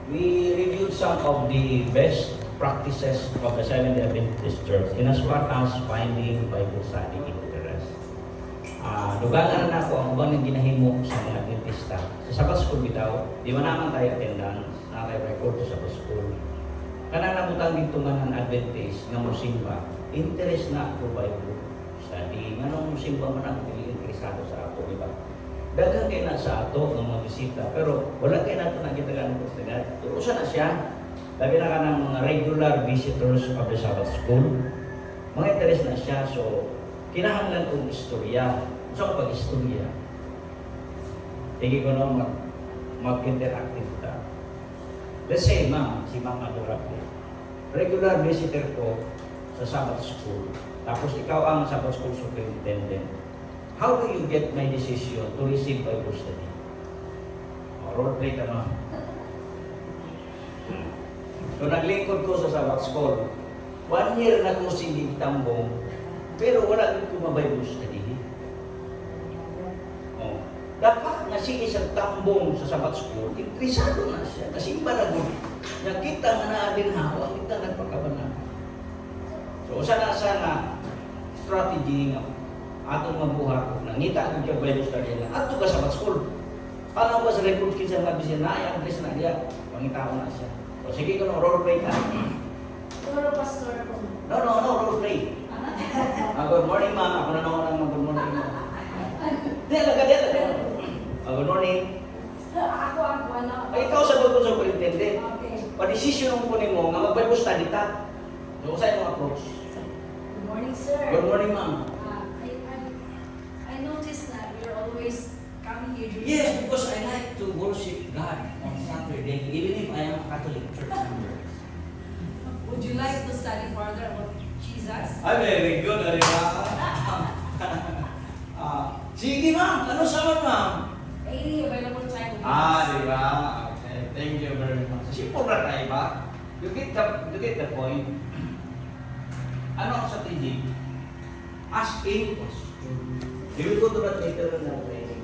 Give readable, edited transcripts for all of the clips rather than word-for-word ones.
we reviewed some of the best practices of the Seventh-day Adventist Church in as far as finding Bible study interest. Dugangan na ako ang ubang ng ginahimo sa mga Adventista. Sa Sabbath School bitaw, di ba naman tayo attendance, na tayo record sa Sabbath School. Kanang nabutang dito nga ng Adventist nga musimba, interest na ako Bible study. Nganong musimba man ako pili interesado sa ako, di ba? Daghang kayo na sa ato ng mga bisita, pero wala kayo nato nakita ka ng pustagan. Turusan na siya. Labi na ka ng mga regular visitors of the Sabbath School. Mga interest na siya, so kinahanglan kong istorya. Gusto ko pag-istorya. Tingin ko na mag-interactive ka. Let's say, ma'am, si Ma'am Adorable. Regular visitor ko sa Sabbath School. Tapos ikaw ang Sabbath School Superintendent. How do you get my decision to receive Bible study? Role play ka na. So naglingkod ko sa Sabbath School. 1 year na ko sige tambong, pero wala din ko ma-Bible study. Oh. Dapat nga sige sa tambong sa Sabbath School, interesado na siya. Kasi iba na good. Nakita nga na din hawa, kita nagpakabanan. So sana strategy nga atong mabuhat, nangita ang kaya Bible study na ato ka sa Sabbath School. Paano ba sa record kinsa nga bisin na ang dress na diya? Pangitao na siya. So sige ko no role play ka. Puro pastor ko. No, role play. Good morning ma'am, ako na naman ang good morning ma'am. Dela. Good morning. Ako ang ano. Ay, ikaw sa Bible Superintendent. Okay. Pa-decision mo nimo nga mag-Bible study ta. So sa imong approach. Good morning, sir. Good morning ma'am. I noticed that you're always coming here. Yes, because I like to worship God on Saturday, even if I am a Catholic church member. Would you like to study further about Jesus? Very good, Arima. Sige ma'am, ano saman ma'am? Any available time. Di ba? Okay, thank you very much. Simple na tayo ba? You get the point. Ano ang strategy? Asking question. You will go to that later in the training.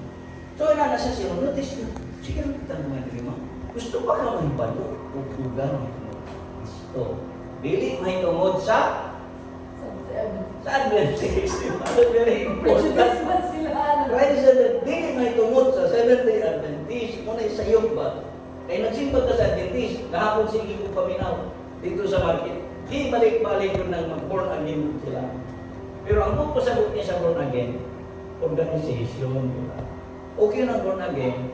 So, inana siya siya, notice nyo, sige lang kita naman rin mo. Gusto ba ka mahibalo? Upugan mo. Gusto. Dili mahitungod sa Adventist. Very important. Prejudice sila. Kaya sa dili mahitungod sa Seventh-day Adventist. Muna isayok ba? Kaya nagsimba ka sa Adventist, kahapon sige ko paminaw dito sa market. Di balik-balik yun ng mag-born again sila. Pero ang pagpasabot niya sa born again, organization. Okay na born again,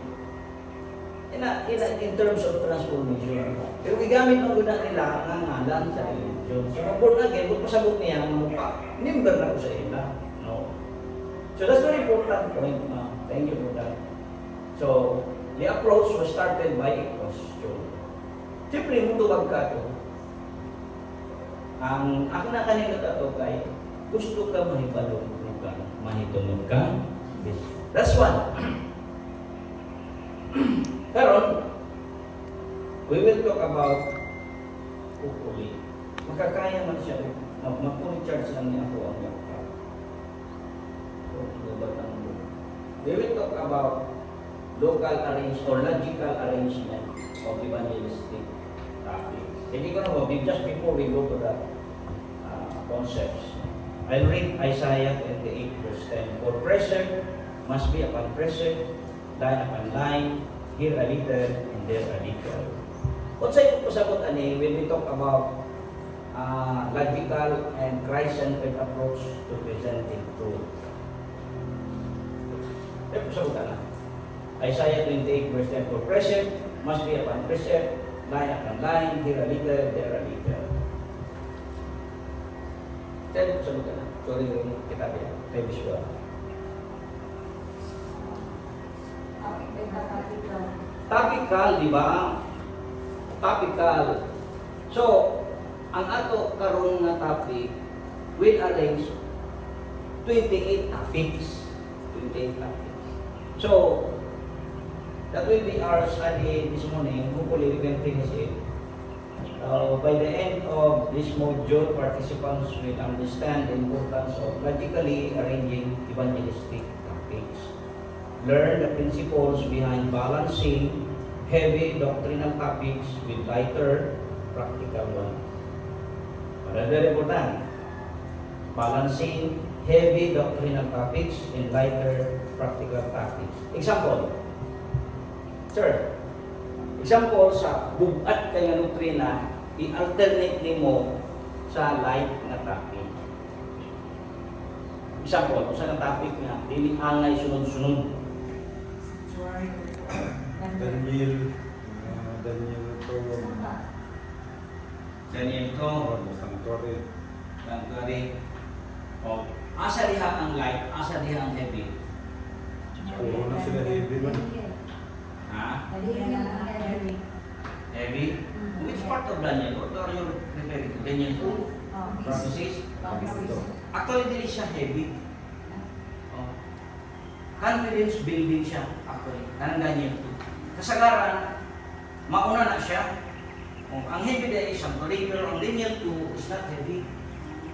in terms of transformation. Pero gigamit ang guna nila ang ngalan sa religion. So, ang born again, pagpasabot niya ang mukha, member na ko sa ila. No? So, that's very important point. Thank you for that. So, the approach was started by a question. Siyempre, mutuwag ka ito. Ang ako na kanina ito kay gusto ka mahipalong ka, mahitungod ka. That's one. Karon, we will talk about hopefully. Makakaya man siya. Mag-charge lang niya ako ang laptop. We will talk about local arrangement or logical arrangement of evangelistic topics. Hindi ko na just before we go to the concepts. I'll read Isaiah 28 verse 10. For pressure must be upon pressure, line upon line, here a little and there a little. What sa ito pasabot ani when we talk about logical and Christ-centered approach to presenting truth? Ito pasabot na. Isaiah 28 verse 10. For pressure must be upon pressure, line upon line, here a little, there a little. Ito pasabot na. Sorry, kita din. Kay visual. Topical, di ba? Topical. So, ang ato karon nga topic will arrange 28 topics. 28 topics. So, that will be our study this morning. Hopefully, we can finish it. By the end of this module, participants will understand the importance of logically arranging evangelistic topics. Learn the principles behind balancing heavy doctrinal topics with lighter practical one. Very important. Balancing heavy doctrinal topics and lighter practical topics. Example. Sir, example sa bugat kay nga doktrina, i-alternate nimo sa light na topic. Example, kung sa topic nga, dili angay sunod-sunod. Daniel, Daniel to, Daniel to, Santori. Sanctuary. O, asa diha ang light, asa diha ang heavy. Puro na sila heavy man. Ha? Heavy. Heavy? Which part of Daniel? What are you referring to? Daniel 2? Prophecies? Actually, dili siya heavy. Oh. Confidence building siya, actually. Kanang Daniel 2. Kasagaran, mauna na siya. Oh, ang heavy din is sanctuary, pero ang Daniel 2 is not heavy.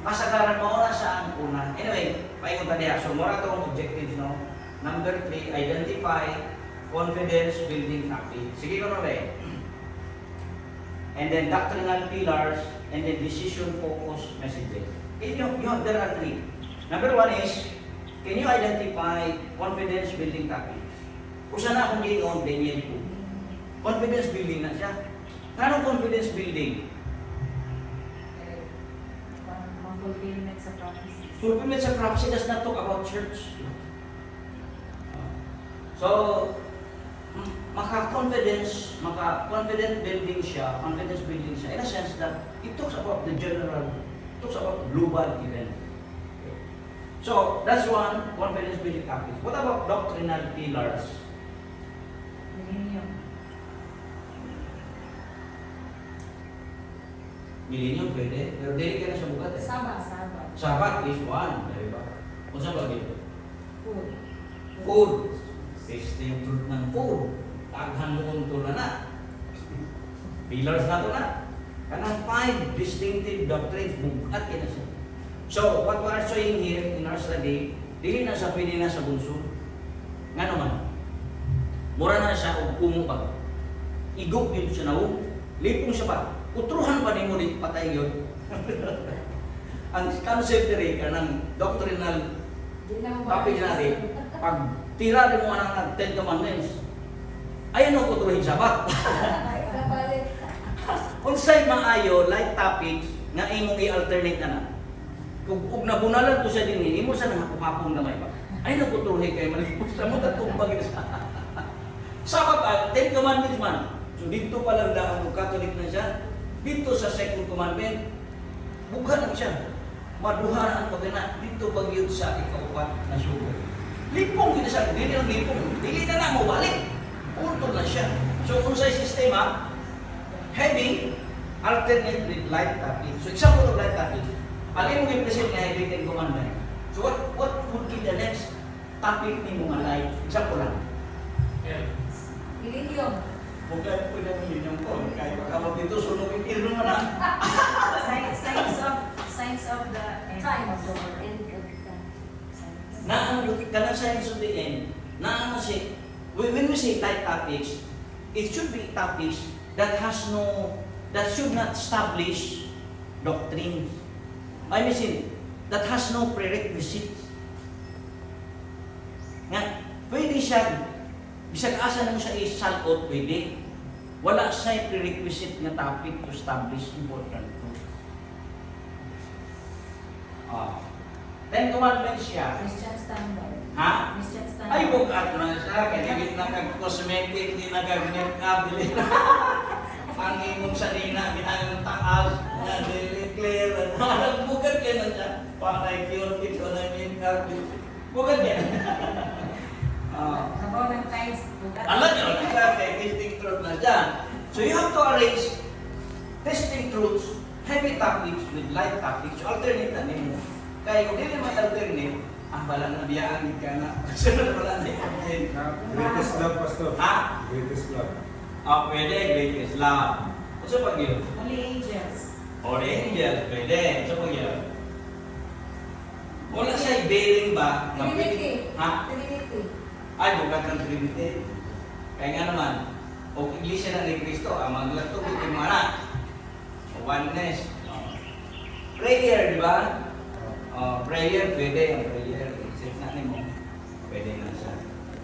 Kasagaran, mauna siya ang una. Anyway, paingon pa diya. So, mura itong objectives, no? Number 3, identify confidence building topic. Sige ko na rin. And then doctrinal pillars, and then decision-focused messages. There are 3. Number 1 is, can you identify confidence building topics? Usa na akong gingon, Daniel 2. Confidence building na siya. Anong confidence building? Fulfillment sa prophecies. Fulfillment sa prophecy does not talk about church. So, maka-confident building siya, confidence building siya, in a sense that it talks about the general, it talks about global event. So, that's one, confidence building topic. What about doctrinal pillars? Millennium. Millennium pwede, pero dili ka na sa bukat eh. Sabbath. Sabat is one, di ba? Kung saan ba dito? Food. Food. Tasting fruit ng food. Taghan mo unto na. Pillars na to na. Kanang 5 distinctive doctrines, bukat ka na siya. So, what we are showing here in our study, dili na sa pwede na sa bunso. Nga naman, mura na siya o kumo pa. Igop yun siya na lipong siya pa. Utruhan pa ni mo di patay yun. Ang concept rin ka ng doctrinal topic natin, pag tira rin mo ng 10 commandments, ayun ang utruhin sabat. Unsay maayo, light topics, nga imong i-alternate na na. Kung nabunalan ko siya din, imo sa nangapapong gamay pa. Ay, nagutruhin kayo, malipos sa mo, tatumbag ina sa sabat, 10 commandments man. So dito pa lang daan ng Catholic na siya, dito sa second commandment, bughan lang siya. Maduhan ang pagana, dito bagyod sa ikaw-4 na sugo. Lipong yun siya, hindi lang lipong, dili na mo balik. Untod lang siya. So kung sa sistema, heavy, alternate with light topic. So example of light topic, alin mo i-present na heavy 10 commandment. So what would be the next topic ni mga light? Example lang. Millennium. Bukan po na millennium po. Kaya pagkabag dito, sunugin ilo mo na. Signs of the end. Times. Na ang kanang science of the end, na ano si, when we say light topics, it should be topics that should not establish doctrine. I mean, that has no prerequisites. Nga, pwede siya, bisag asa mo siya isalot, pwede. Wala siya prerequisite nga topic to establish important truth. 10 commandments siya. Christian standard. Ha? Christian standard. Ay, bukat na siya. Kanigit na kag-cosmetic, hindi na kag-make-up. Ang imong sanina, ginagong taas, na declare. Bukat kayo na siya. Panay cure, fix on a make-up. Bukat yan. About ng times. Alam nyo, testing truth na dyan. So you have to arrange testing truths, heavy topics with light topics. So alternate na nimo. Kaya kung hindi may alternate, bala na biyaan ka na. Sunod wala na yung Greatest love, Pastor. Ha? Greatest love. Pwede, greatest love. Ano pag yun? Only angels. Holy angels, pwede. Ano pag yun? Wala siya bearing ba? na pwede- Trinity. Ha? Trinity. Ay, bukat ng Trinity. Kaya nga naman, O iglesia na ni Kristo, maglatog ito mga anak. Oneness. Prayer, di ba? Prayer, pwede. Ang prayer, except na mo. Pwede na siya.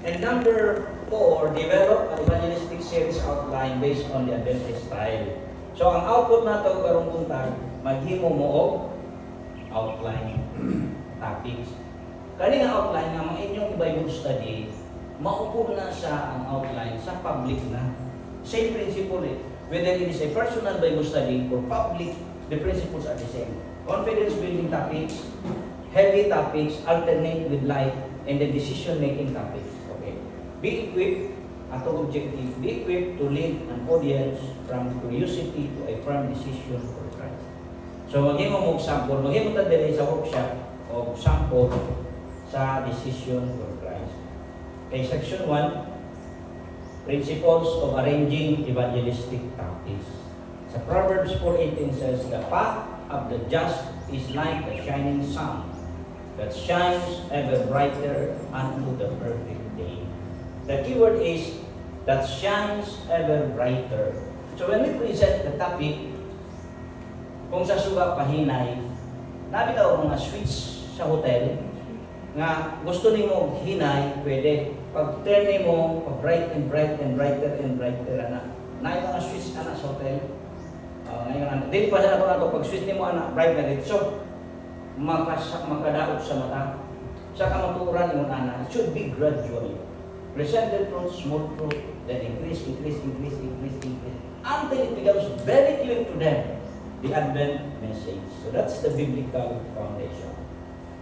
And number 4, develop an evangelistic series outline based on the Adventist style. So, ang output na ito, karong buntag, maghimo mo og outline topics. Kani nga outline nga, mga inyong Bible study, maupo na siya ang outline sa public na. Same principle eh. Whether it is a personal Bible study or public, the principles are the same. Confidence building topics, heavy topics, alternate with light, and the decision-making topics. Okay. Be equipped, atong objective, be equipped to lead an audience from curiosity to a firm decision for Christ. So, maghimo mo sample, maghimo ta diri sa workshop o sample sa decision for Christ. Okay, section 1, principles of arranging evangelistic topics. Sa Proverbs 4:18 says, the path of the just is like a shining sun that shines ever brighter unto the perfect day. The keyword is that shines ever brighter. So when we present the topic, kung sa suga pahinay, nabitaw mga switch sa hotel, nga gusto nimo hinay, pwede. Pag turn nimo, pag bright and bright and brighter and brighter, na yung mga switch sa hotel. Ngayon, dili pa sa ako pag switch nimo bright na dito. So, makadaot sa mata. Sa kamaturan mo it should be gradually. Present the truth, small truth, then increase, until it becomes very clear to them, the Advent message. So that's the biblical foundation.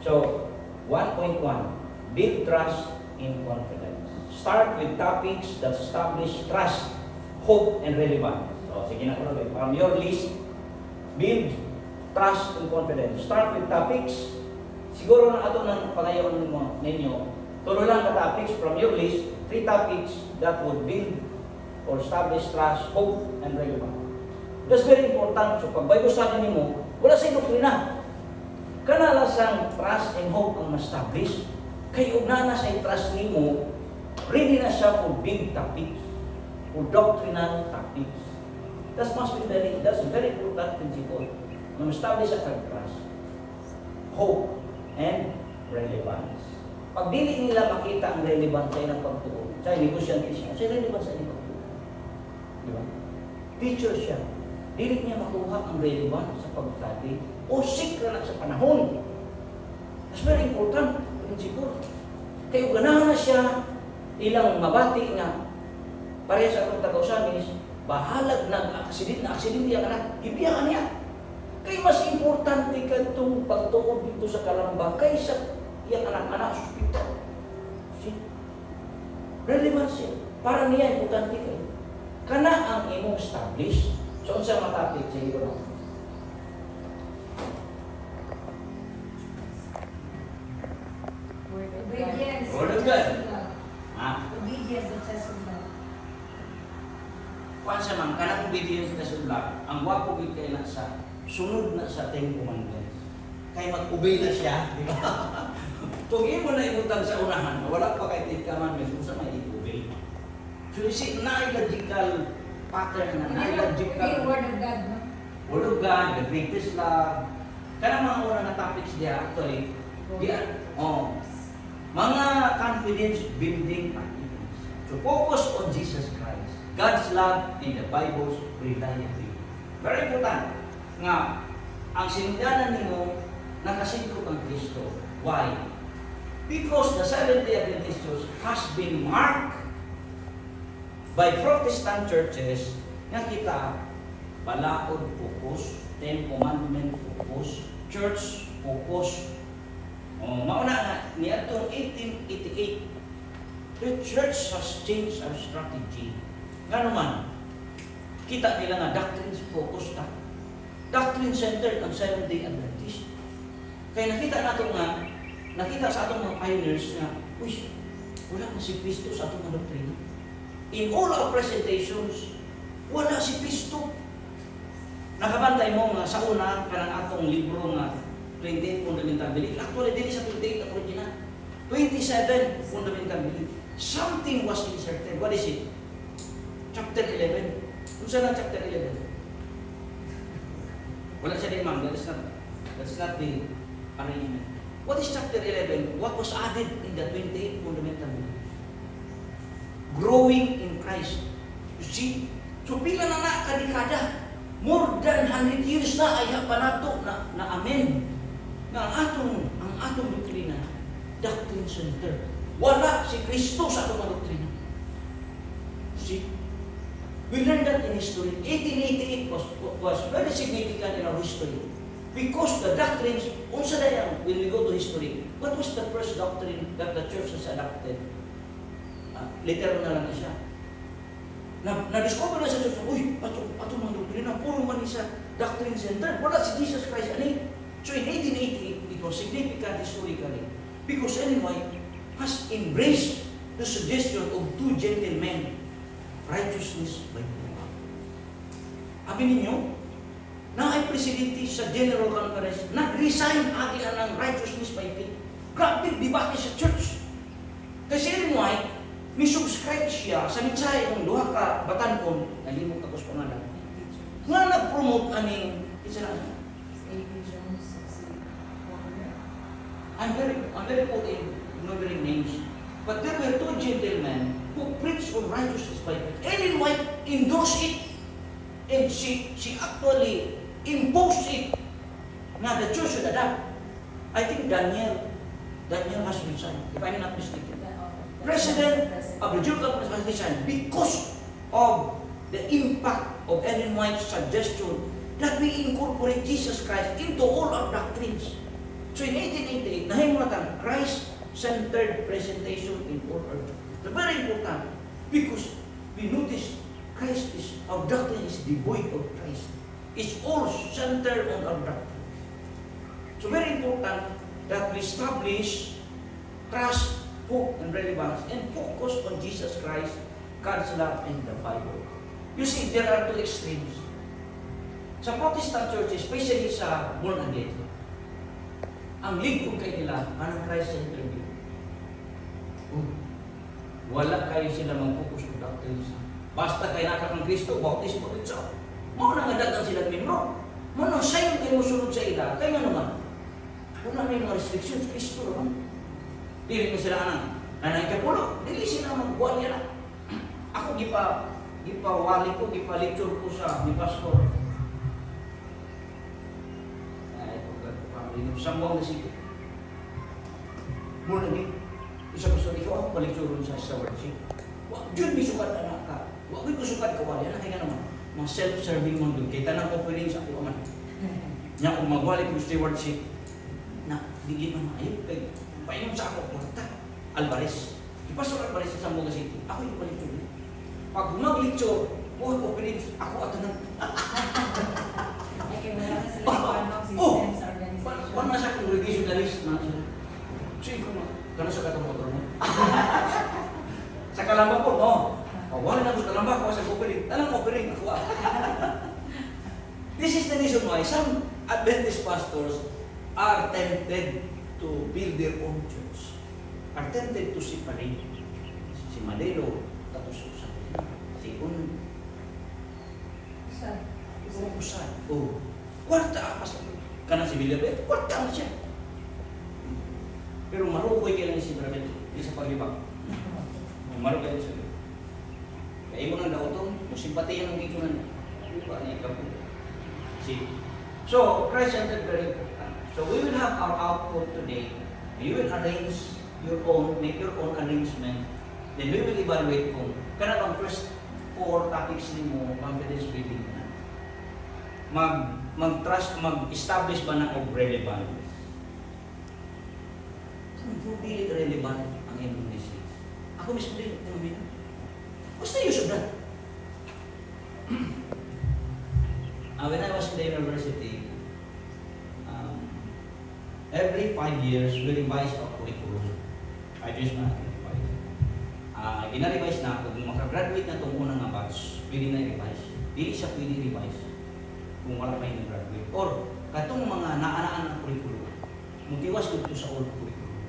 So, 1.1, build trust in confidence. Start with topics that establish trust, hope, and relevance. So, sige na ko lang. From your list, build trust and confidence. Start with topics. Siguro na ato ng pangayon ninyo, tulo lang ka topics from your list, 3 topics that would build or establish trust, hope, and relevance. That's very important. So, pag Bible study nimo, wala sa doktrina. Kanala sang trust and hope ang ma-establish. Kay ugnana sa trust nimo, ready na siya for big topics, for doctrinal topics. That's very important principle. Na ma-establish ang trust, hope, and relevance. Pag dili nila makita ang relevance sa ilang pagtuo, sa negosyante siya, sa relevance sa ilang pagtuo. Di ba? Teacher siya. Dili niya makuha ang relevance sa pagstudy o sikra na sa panahon. That's very important principle. Kaya ganahan na siya ilang mabati nga pareha sa akong taga-usamis, bahalag nag-aksidente ang anak, ibiyangan niya. Kaya mas importante ka itong pagtuod dito sa Kalamba kaysa iyang anak-anak sa hospital. See? Relevance siya. Para niya, importante kayo. Kana ang imong establish. So, unsa matapik sa iyo na? Obedience. Word of God. Obedience at test of God. Kuan sa man, kanang obedience na sulak, ang wapo gid kay na sa sunod na sa 10 commandments. Kay mag-obey na siya, di ba? Tugi mo na ibutang sa unahan, wala pa kay 10 commandments, kung sa may i-obey. So you see, logical pattern na logical. Word of God, no? Word of God, the greatest love. Kanang mga una na topics diya, actually, mga confidence building activities. So focus on Jesus Christ, God's love, and the Bible's reliability. Very important nga ang sinundanan nimo nakasentro kang Kristo. Why? Because the Seventh-day Adventist Church has been marked by Protestant churches nga kita balaod focus, 10 commandment focus, church focus. Mauna nga niadtong 1888, the church has changed our strategy. Nga naman, kita nila nga doctrines focus ta. Doctrine centered ang Seventh-day Adventist. Kaya nakita sa atong mga pioneers na, wala na si Kristo sa atong mga doktrina. In all our presentations, wala si Kristo. Nakabantay mo nga sa una, kanang atong libro nga 28 Fundamental Belief. Actually, dili sa 28 ang original. 27 Fundamental Belief. Something was inserted. What is it? Chapter 11. Kung saan ang chapter 11? Wala siya din, ma'am. That's not the arrangement. What is chapter 11? What was added in the 28 fundamental beliefs? Growing in Christ. You see? So pila na kadekada. More than 100 years na ay panato na amen. Na ang atong doktrina, doctrine center. Wala si Kristo sa atong doktrina. See? We learned that in history. 1888 was very significant in our history. Because the doctrines, unsa dayan, when we go to history, what was the first doctrine that the church has adopted? Literal na lang na siya. Na-discover na sa church, uy, ato mga doktrina, puro man sa doctrine center. Wala si Jesus Christ. So in 1888, it was significant historically because Ellen White has embraced the suggestion of two gentlemen, righteousness by faith. Abi ninyo, na ay presidente sa General Conference, nag-resign agi ng righteousness by faith. Grabe, debate sa church. Kasi Ellen White, may subscribe siya sa mensahe ng duha ka batanon, nalimot ako sa pangalan, nga nag-promote aning, isa na, I'm very good in remembering names. But there were two gentlemen who preached on righteousness by faith. Ellen White endorsed it, and she actually imposed it. Now the church should adapt. I think Daniel has resigned, if I'm not mistaken. President of the General Conference has resigned because of the impact of Ellen White's suggestion that we incorporate Jesus Christ into all our doctrines. So in 1888, nahimulatan Christ-centered presentation in all our doctrines. It's very important because we notice our doctrine is devoid of Christ. It's all centered on our doctrine. So very important that we establish trust, hope, and relevance and focus on Jesus Christ, God's love, and the Bible. You see, there are two extremes. Sa Protestant churches, especially sa born again, ang lingkod kay nila, anong Christ-centered view? Wala kayo sila mag-focus on doctrines. Basta kay nakakang Kristo, bautismo rin sa mao na nga dagang sila minro. Mao na sayon kayo musunod sa ila. Kaya nga naman, wala may mga restrictions, Kristo naman. Dili na sila anang kapulo. Dili sila magbuwan nila. Ako gipawali ko, gipa-lecture ko sa ni Pastor. Sambong na sige. Muna ni, isa ko sa ikaw, ako paliksuron sa worship. Wag yun, may sukat anak ka. Wag ko sukat ka wali. Anak kaya naman, mga self-serving mga doon. Kaya tanang offering sa ako naman. Niya kung magwali ko stewardship, na, hindi man maayon. Kaya, painom sa ako, kwarta. Alvarez. Si Pastor Alvarez sa Sambong City. Ako yung paliksuron. Pag mag-lecture, offering, ako ato na. Okay, wala na sila yung systems, organization. Paano nasa congregationalist na sila? Sige ko na. Kano sa katong motor mo? Sa kalamba po, no? Wala na ko sa kalamba ko sa offering. Talang offering ako. This is the reason why some Adventist pastors are tempted to build their own church. Are tempted to separate. Si Madero, tapos si Usan. Oh. Kwarta pas kana si Villarreal, kwarta na siya. Pero marukoy kaya lang si Villarreal, di sa paglibang. Marukoy siya. Kaya mo nang daotong, yung simpatiya ng dito na iba ni kapo. See? So, Christ-centered very important. So, we will have our output today. You will arrange your own, make your own arrangement. Then we will evaluate kung kana bang first 4 topics ni mo, confidence building na. Mag-trust, mag-establish ba na of relevant? Kung hindi relevant ang inyong message. Ako mismo din, what's the use of that? When I was in the university, every 5 years, we revise our curriculum. 5 years na revise. Gina-revise na ako, kung makagraduate na itong unang nga batch, pwede na revise. Hindi siya pwede revise kung wala pa yung graduate. Or, katong mga naanaan ng curriculum, mutiwas dito sa old curriculum.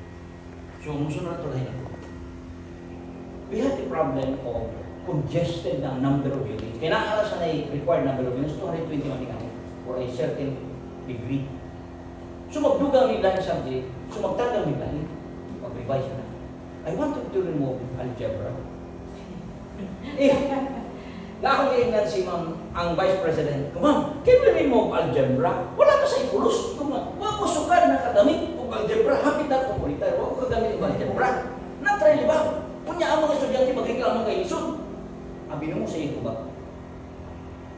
So, musunod na ito lahin ako. We have the problem of congested na ang number of units. Kaya nakakala sa required number of units, 221 ka for a certain degree. So magdugang nila yung subject, so magtagal nila, mag-revise na. I wanted to remove algebra. Lakong iingnan si ma'am, ang vice president, ma'am, can we remove algebra? Wala ka sa ipulos. Wala ko sukan na kadamit o algebra, hapit na komunitar, wala ko kadamit o algebra. Na-try ba? Kunya ang mga estudyante magreklamo kay Lison. Abi mo sa iyo ba?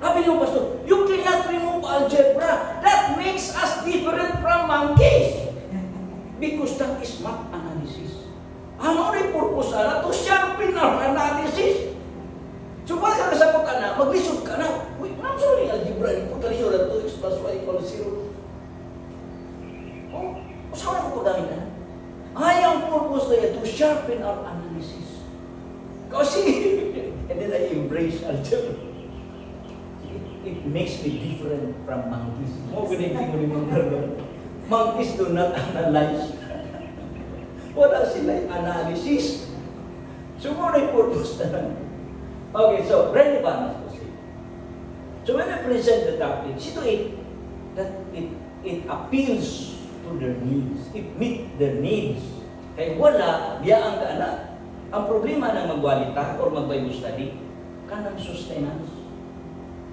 Abi mo, pastor, you cannot remove algebra. That makes us different from monkeys. Because that is math analysis. Ano rin purpose na to sharpen our analysis? So, wala ka nasagot ka na, mag-lisod ka na. Uy, ma'am, sorry, algebra, hindi po talisyo na 2x plus y equals 0. Oh, saan ako dahil na? Ang purpose na yan, to sharpen our analysis. Kasi, and then I embrace algebra. It makes me different from monkeys. Mo, ganito mo rin mga monkeys do not analyze. Wala silang analysis. So, muna yung purpose na lang. Okay, so relevance. So when I present the topic, see to it that it appeals to their needs. It meets their needs. Kaya wala, biyaan ka na. Ang problema ng magwalita or mag-Bible study, kanang sustenance,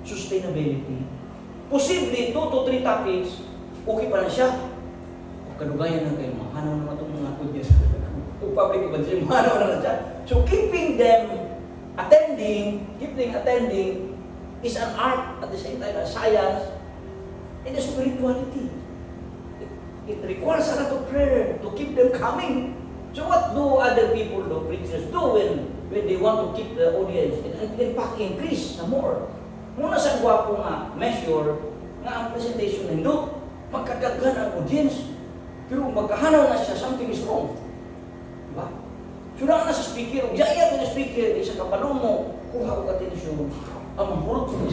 sustainability. Posible 2 to 3 topics, okay pa na siya. O kadugayan na kayo, mahanaw naman itong mga kudyas. O public evangelism, mahanaw na siya. So keeping them attending is an art at the same time a science and a spirituality. It requires a lot of prayer to keep them coming. So what do other people do, preachers do when they want to keep the audience and in fact increase some more? Muna sa gwapo nga measure nga ang presentation nindot, magkadaghan ang audience, pero magkahanaw na siya, something is wrong. Diba? Sura na sa speaker, yaya ko na speaker, isa kapalo mo, kuha ko atensyon, ang mahurot ko.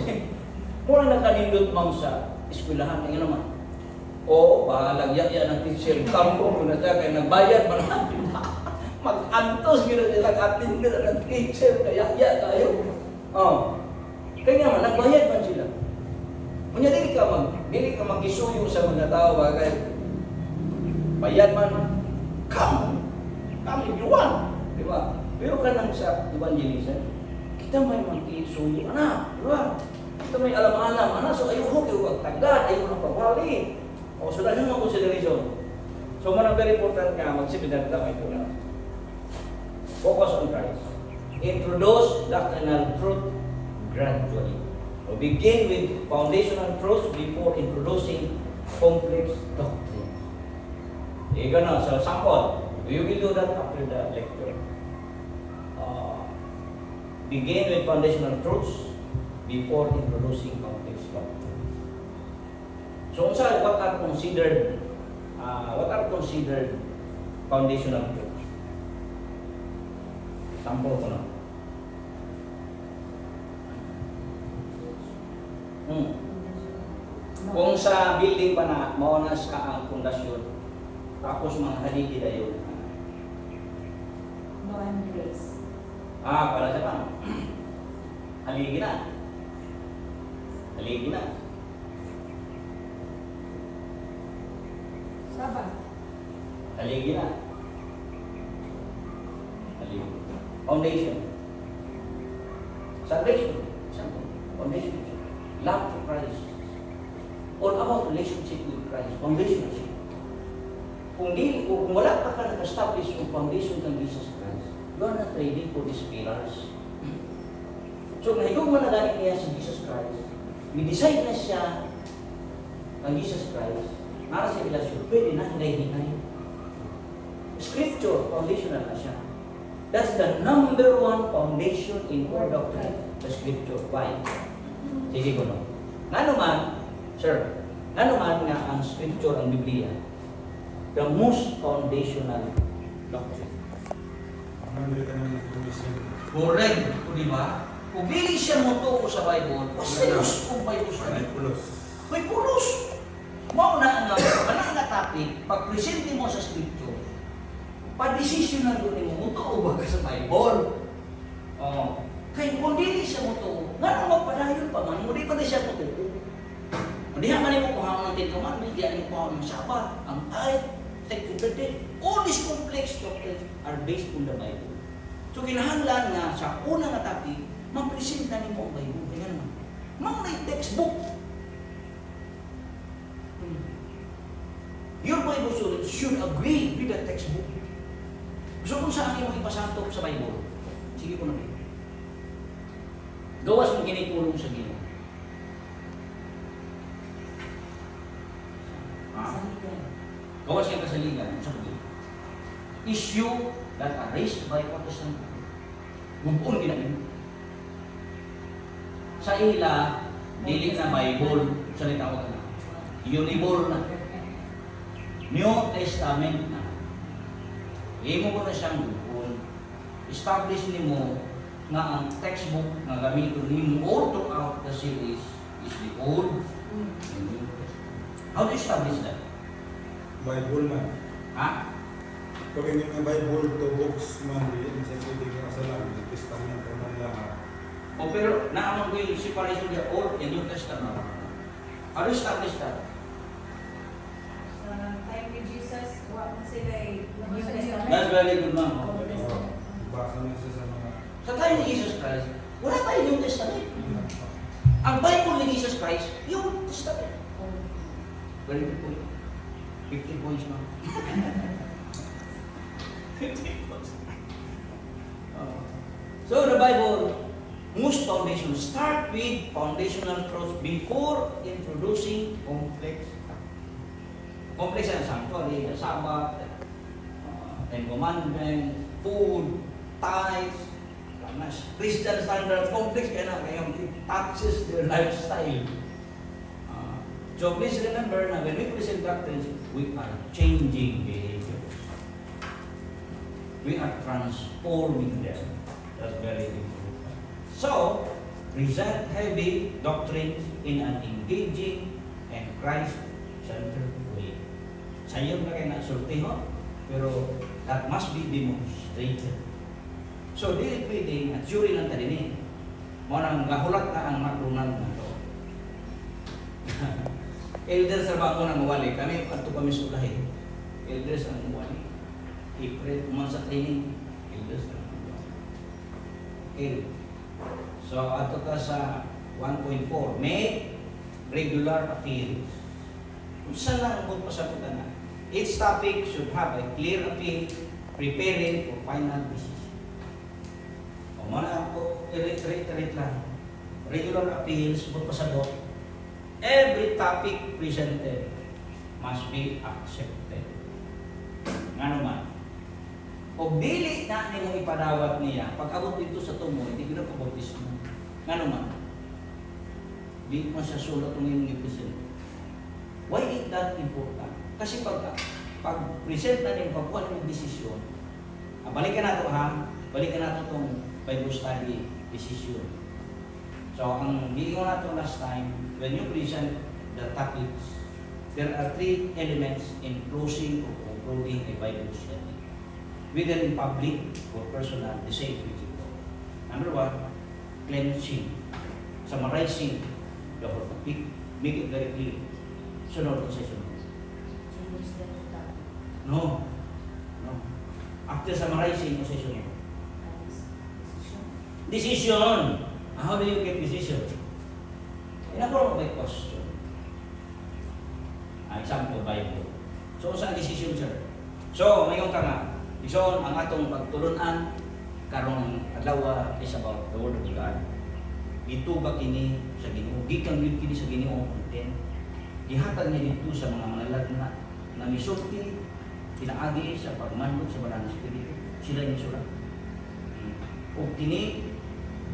Mura na kanindot ma'am sa eskwelahan, ngayon naman. O, bahalang yaya ng teacher, tampo mo na siya, kaya nagbayad, manapin na. Mag-antos, gano'n sila, atender ng teacher, kaya yaya tayo. Kaya naman, nagbayad man sila. Kanya dili ka mag-isuyo sa mga tao, bagay. Bayad man, come if you want. Diba? Pero ka nang sa evangelism, kita may mag-isuyo, anak, diba? Kita may alam-alam, anak, so ayaw ko tagad, ayaw ko pawali. O, so dahil mga consideration. So, manang very important ka, magsiminar ka ito na. Focus on Christ. Introduce doctrinal truth gradually. So, begin with foundational truths before introducing complex doctrine. Ika na, so sample. You will do that after the lecture. Begin with foundational truths before introducing complex doctrines. So, what are considered foundational truths? Sample ko na. Kung sa building pa na maunas ka ang pundasyon, tapos mga haligi na yun. No and grace. Para siya pa. Haligi na. Haligi na. Sabbath. Haligi na. Haligi. Foundation. Salvation. Foundation. Love to Christ. All about relationship with Christ. Foundation. Kung wala pa ka nag-establish yung foundation ng Jesus Christ, you are not ready for these pillars. So, nahigog man na ganit niya si Jesus Christ, may-decide na siya ang Jesus Christ, nara sa relasyon, pwede na hinay-hinay. Scripture, foundational na siya. That's the number one foundation in core doctrine, the Scripture. Why? Sige ko no. Nga naman, sir, nga naman nga ang Scripture, ang Biblia, the most foundational doctrine. Correct, di ba? Kung dili siya mo to sa Bible, pasilos kung Bible study. May pulos. Mao na ang kanang topic, pag-presente mo sa Scripture, pa-decision na doon mo, muto o ba ka sa Bible? Kaya kung dili siya mo to, nga magpadayon pa man, hindi pa na siya mo to. Hindi naman mo kuha ng Ten Commandments, hindi mo kuha ng Sabbath, ang tithe, take the all these complex doctrines are based on the Bible. So kinahanglan nga sa unang nga topic, mag-present na mo ang Bible. Kaya naman, mga textbook. Your Bible students should agree with the textbook. So kung saan yung ipasantop sa Bible, sige ko na rin. Gawas mong ginipulong sa Ginoo. Gawas yung kasaligan sa Ginoo. Issue that are raised by Protestant. Gubon ginagin. Sa ila, dili na Bible, salita ko na. Unibol na. New Testament na. Imo mo na siyang gubon. Establish ni mo na ang textbook na gamitin ninyo all throughout the series is the Old and New Testament. How do you establish that? Bible man. Ha? Pag yung Bible to books man, hindi siya pwede ka sa lang. Yung testamento man lahat. O pero naamang ko yung separation of the Old and New Testament. How do you establish that? Sa time ni Jesus, wa man sila New Testament. That's very good, ma'am. Old Testament. Basa na siya sa mga... Sa time ni Jesus Christ, wala tayo New Testament. Ang Bible ni Jesus Christ, yung Testament. Very good point. 50 points, ma'am. 50 points. So the Bible, most foundation, start with foundational truths before introducing complex. Complex ang sanctuary, Sabbath, Ten Commandments, food, tithes, Christian standards, complex kaya na kaya it touches their lifestyle. So please remember na when we present doctrines, we are changing behaviors. We are transforming them. That's very important. So, present heavy doctrines in an engaging and Christ-centered way. Sa iyo na kayo nasultiho, pero that must be demonstrated. So, dili pwede at jury lang talinig. Mo nang gahulat na ang matrunan na to. Elders sa bako nang mawali. Kami, ato kami sulahi. Elders ang mawali. April, kuman sa training. Elders ang mawali. Okay. So, ato ka sa 1.4. Make regular appeals. Kung saan lang ang pasabutan na. Each topic should have a clear appeal, preparing for final decision. O muna ako, reiterate lang. Regular appeals, pasagot. Every topic presented must be accepted. Nga naman, o dili na nimo ipadawat niya, pag abot dito sa tumo, hindi ko na pabautismo. Nga naman, di mo siya sulat ng iyong i-present. Why is that important? Kasi pag present na niyo, pagkuha ng desisyon, balikan na ito ha, balikan na ito itong Bible study decision. So, ang gilingon natin last time, when you present the topics, there are 3 elements in closing or concluding a Bible study. Whether in public or personal, the same principle. Number 1, cleansing, summarizing the whole topic, make it very clear. Sunod ang session. No. After summarizing, ang session mo. Decision. How do you get decision? In a form of a question. Example, Bible. So, saan decision, sir? So, mayroon ka nga. So, ang atong pagtulunan, karong adlaw is about the Word of God. Ito ba kini sa Ginoo? Gikang yun kini sa Ginoo content. Gihatag niya dito sa mga mangalag na misulti, pinaagi sa pagmanlog sa Banal na Espiritu. Sila yung sulat. O kini,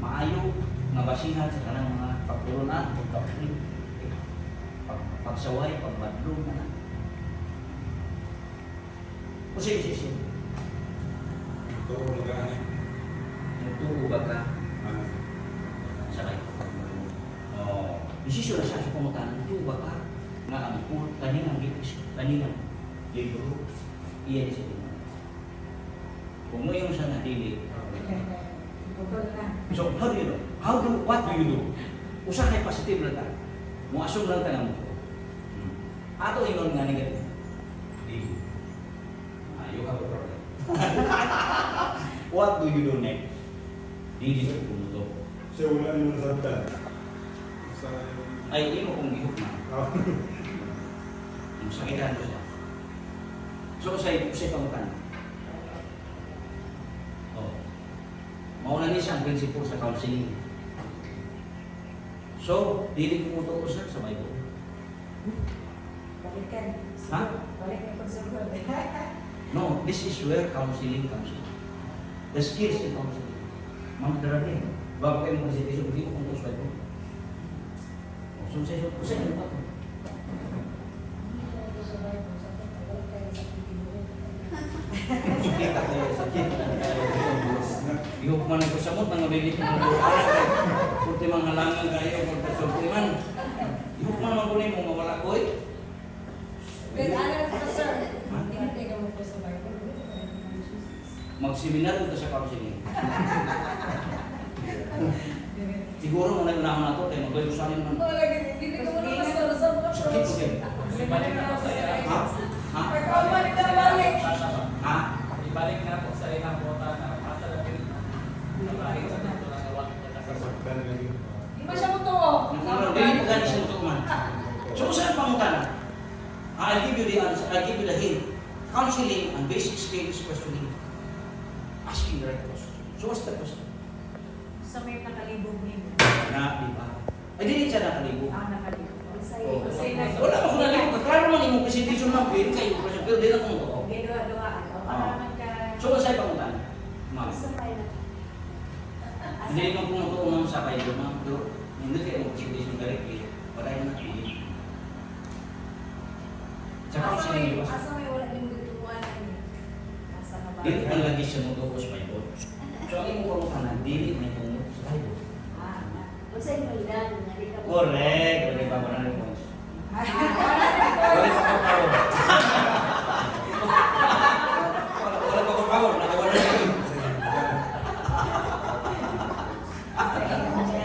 maayo nga basihan sa kanang mga pagtulunan o doctrine. Pagsaway, pagbadlong na. O sige. Ito, magahanap. Nagtuo ba ka? Sakay. Desisyon na siya sa pangutanan. Nagtuo ba ka? Nga ang kaninang libro, iyan siya din. Kung mo yung sa nadili, Putol na. So, how do you know? What do you do? Usa kay positive lang ta. Mo assume lang ta mo. Ato ingon nga negative. Di. You have a problem. What do you do next? Di ko pumuto. Siya wala nyo nasabtan. Sa... Ay, imo kong gihok na. Ah. Sakitan ko siya. So, usay pangutan. Oh. Mauna ni siya ang principle sa counseling. So, dili ko mo sir sa Bible. Balikan. Ha? Balikan ko sa God. No, this is where counseling comes in. The skills in counseling. Mga darabi. Bago kayo mag-presentation, hindi ko kung sa Bible. So, usay ano pa? Kita kayo sa kita. Ihok man ako sa mot, nang mabilit ng buhay. Puti mga halangan kayo, pagkasulti man. Ihok man ako mo, mawala ko eh. Mag-seminar ko sa counseling. Siguro mo na unahan na ito, kaya mag-bayo sa akin man. Sakit ko kayo. Ha? Ha? Ha? Ibalik na po sa ilang bota na masa lang nabahit sa ito na gawa ng Nasabtan lagi. Dili po gani siya ito man. So, saan pangutana? I'll give you the answer, I'll give you the hint. Counseling and basic skills questioning. Asking the right question. So, what's the question? Sa may nakalibog niyo. Na, di ba? Ay, di siya nakalibog. Nakalibog. Oh. Kasi na. Wala ako nalibog. Klaro man yung presentation ng pin kayo, pero di na kung ito. Gidua-duaan. Para ka. So, saan pangutana? Ma'am. Hindi naman kung matuunang sa kayo, ma'am. Pero, hindi kayo mag-presentation correctly. Wala yung nakili. Sa counseling, di ba? Asa may wala yung gutuan niya. Asa na ba? Dili man lagi siya mo sa Bible. So, ang imo pangutana, dili may tungkol sa Bible. Correct. Dili pa ba na rin points? Wala pa ko power. Wala pa ko power. Nagawa na rin.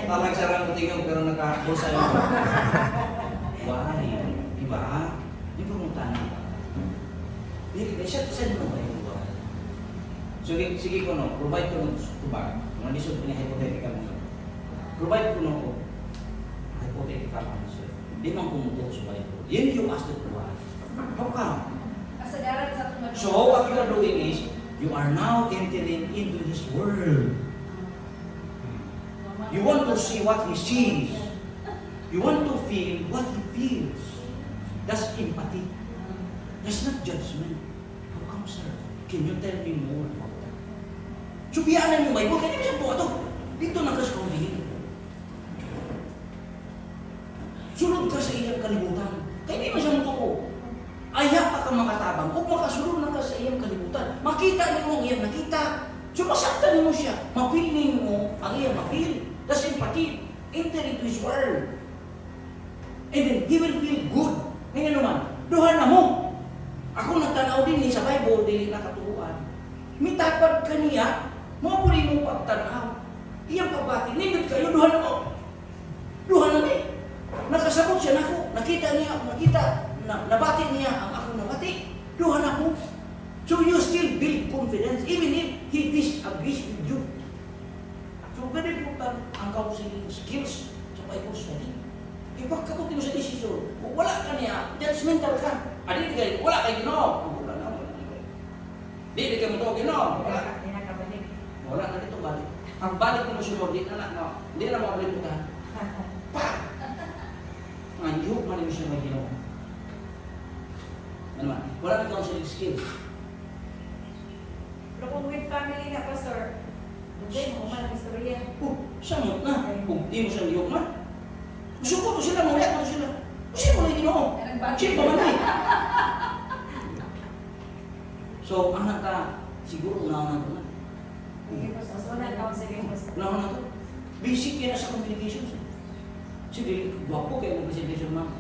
Tamang sarang ko tingin pero nakapulsa yun. Why? Diba? Di ba mong tanong? Di, siya naman ba yung buhay? Sige ko no, provide ko ng tubag. Mga disod pina-hypothetical mo. Provide ko no, hypothetical answer. Di man kumutok sa Bible. Yan yung ask the why. How come? So what you are doing is, you are now entering into His world. You want to see what He sees. You want to feel what He feels. That's empathy. That's not judgment. How come, sir? Can you tell me more about that? So, biyaanan mo Bible, kanya siya ito. Dito na kasi kung dihin. Sunod ka sa iyang kalibutan. Kaya di mo siya matuko. Aya pa ka makatabang. Kung makasunod na ka sa iyang kalibutan, makita mo ang iyang nakita. So, masaktan mo siya. Mapiling mo ang iyang mapil. That's empathy. Enter into His world. And then, He will feel good. Ngayon naman, duhan na mo. Ako nagtanaw din sa Bible, dili nakaturuan. Mitapad ka niya, mapuli mo pagtanaw. Iyang pabati, nindot kayo, duhan na mo. Duhan na ni. Nakasabot siya na ako. Nakita niya ako, nabati niya ang ako nabati. Duhan na mo. So you still build confidence, even if he disagrees with you. So very important ang counseling skills sa Bible study. Ipagkabuti mo sa desisyon. Kung wala ka niya, judgmental ka. Hindi kayo, wala kayo Ginoo. Wala na. Hindi kayo mo ito, Ginoo. Wala. Pinakabalik. Wala na dito balik. Ang balik mo sunod, hindi na makalimutan. Pa! Ang ihok man yung siya may Ginoo. Ano man? Wala na counseling skills. Pero kung with family na, Pastor, hindi mo man ang istorya. Samot na. Kung di mo siya ihok man. Suko to sila, mawala to sila. Kasi mo na yung Ginoo. Siya pa man eh. So, anak ka, siguro unahan na. Hindi po, so wala counseling, Pastor. Unahan na to. Basic yan sa communication. Sige, gwapo kayo ng presentation, ma'am.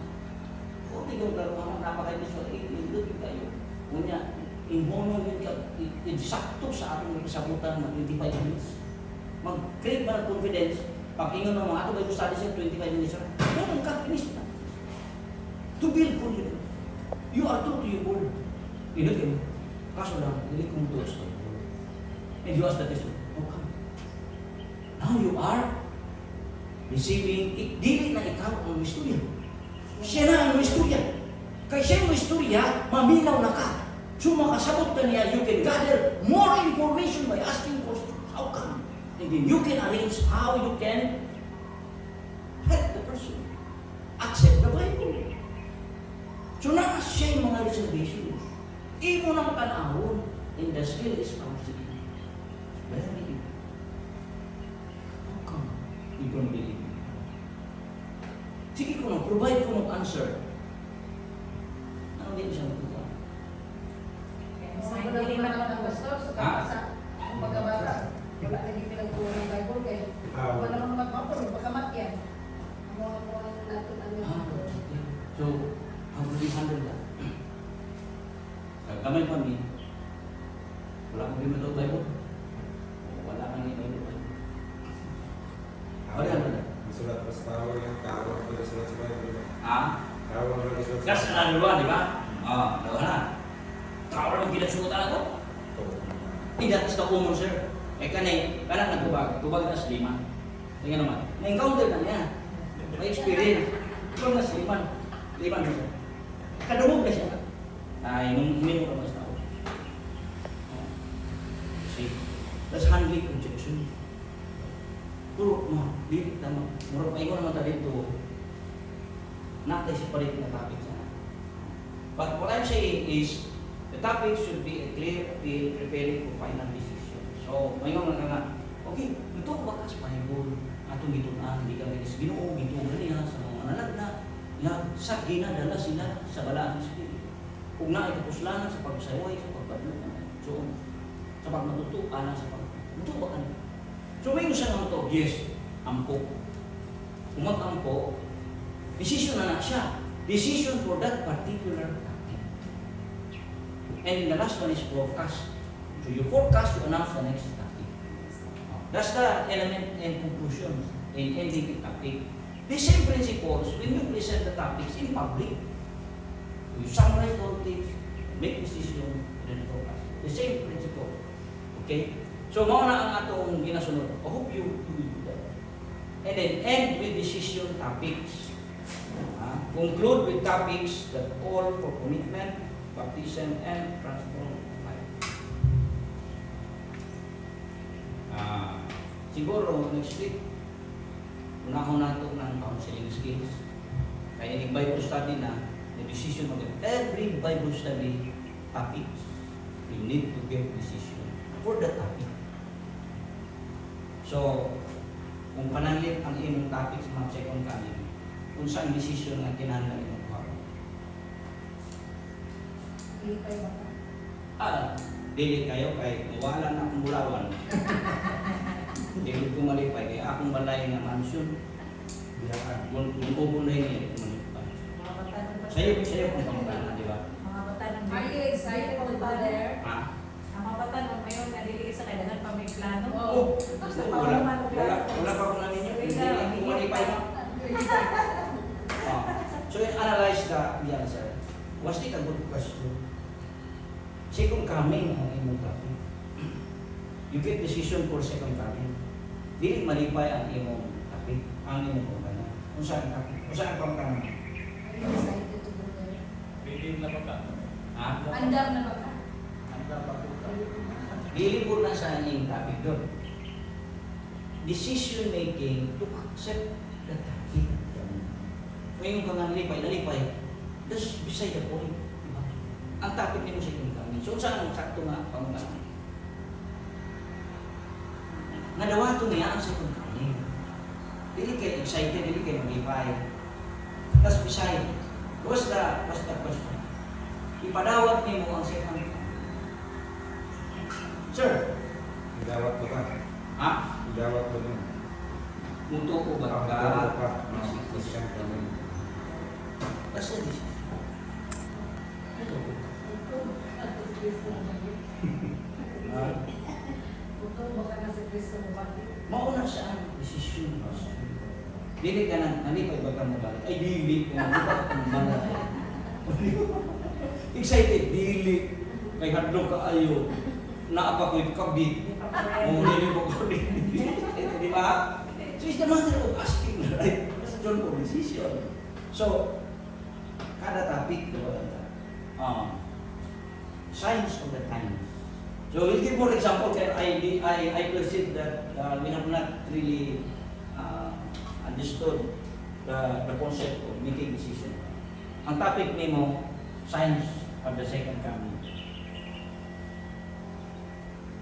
O, tigong klaro ka, napaka-visual, indot yung kayo. Kunya, inhono yun ka, insakto sa ating kasabutan na 25 minutes. mag-create ba ng confidence, pag ingon mo, ato ba yung study siya 25 minutes, meron ka, finish na. To build confidence. You are true to your word. Inot yun. Kaso lang, hindi kong tuos. And you ask the question, how come? Now you are receiving, dili na ikaw ang istorya. Siya na ang istorya. Kaya siya ang istorya, maminaw na ka. So makasabot ka niya, you can gather more information by asking questions. How come? And then you can arrange how you can help the person accept the Bible. So na siya yung mga reservations. Imo nang tanahon, and the skill is found. Very good. How come you don't believe me? Sige ko na, provide ko ng answer. Ano din siya magkuha? Sa hindi naman ang gusto, so sa pagkabata, wala naging pinagtuwa ng Bible kay wala namang magpapon, baka yan. Ano ang natin ang So, how do we handle that? Kamay pa mi, wala kang bimito Bible? Wala kang Bible. Ano yan? Sulat pas tawag yung tawag pada sulat sa Bible. Tawag pada sulat. Kasi dalawa, di ba? Dalawa na. Kawal ang ginasukutan na ito? That is the common, sir. Kanang nagtubag. Tubag na sa 5. Tingnan naman. Na-encounter na niya. May experience. Tubag na sa 5. 5 na siya. Kadumog na siya. Minum ka mas tao. See? That's handling objection. Puro, di, tama. Murag pa naman tayo dito. Natay si palit na topic sana. But what I'm saying is, the topic should be a clear appeal preparing for final decision. So, mayon na nga, okay, ito ko ba sa Bible? Atong gitunan, hindi kami is Ginoo, gitunan niya sa mga nanagna, na sa ginadala sila sa balaan ng Espiritu. Kung na ikapuslanan sa pagsayaway, sa pagbadlo, so, sa pagmatutuan, sa pagmatutuan. So, mayon siya naman to, yes, ampo. Kung mag-ampo, decision na siya. Decision for that particular topic. And the last one is forecast. So you forecast to announce the next topic. That's the element and conclusion in ending the topic. The same principles when you present the topics in public. You summarize all things, make decision, and then forecast. The same principle. Okay? So mao na ang atong ginasunod. I hope you will do that. And then end with decision topics. Conclude with topics that call for commitment, baptism, and transform life. Siguro next week, unahon nato ng counseling skills. Kaya yung Bible study na, the decision of every Bible study topics, you need to get decision for the topic. So, kung panalit ang imong topics mga second coming, kung saan decision na kinahanglan imong kuha. Hindi kayo baka. Dili kayo kay wala na akong bulawan. Dili ko malipay kay akong balay nga mansion. Biyakan. Kung ubunay niya malipay. Mga bata ng Sayo kung pangkana, di ba? Mga bata ng Are you excited to go there? Ang mga bata ng mayon na dili sa kailangan pa may plano. Oh, Basta wala pa pa ko na ninyo. Dili ko malipay. So analyze the answer. Was it a good question? Second coming ang imong topic. You get decision for second coming. Dili malipay ang imong topic, ang imong pangkana. Kung saan topic? Kung saan pangkana? Are you excited to go there? Pwede na ba ka? Andam na ba ka? Handa pa po ka? Dili po na sa inyong topic doon. Decision making to accept the topic. Ngayon ka nga nalipay, that's beside the point. Diba? Ang topic niyo sa second coming. So saan ang sakto nga pangkana? Nadawato niya ang second coming. Dili kayo excited, dili kayo nalipay. Tapos beside, what's the question? Ipadawat niyo ang second coming. Sir, Idawat ko ka. Idawat ko nun. muto ko ba Idawat ka? ka. Masisyan ka nun. Basta this. Buto, baka nasa Kristo mo bakit? Mauna siya ang desisyon. Dili ka nang, nalipay ba ka mo balik? Ay, dili ka na. Excited, dili. Kay hadlok ka ayo. Naapa ko'y kabit. Dili ko ko di ba? So it's the matter of asking, right? That's John for decision. So, kada topic, signs of the times. So we'll give more example. I perceive that we have not really understood the concept of making decision. Ang topic nimo, signs of the second coming.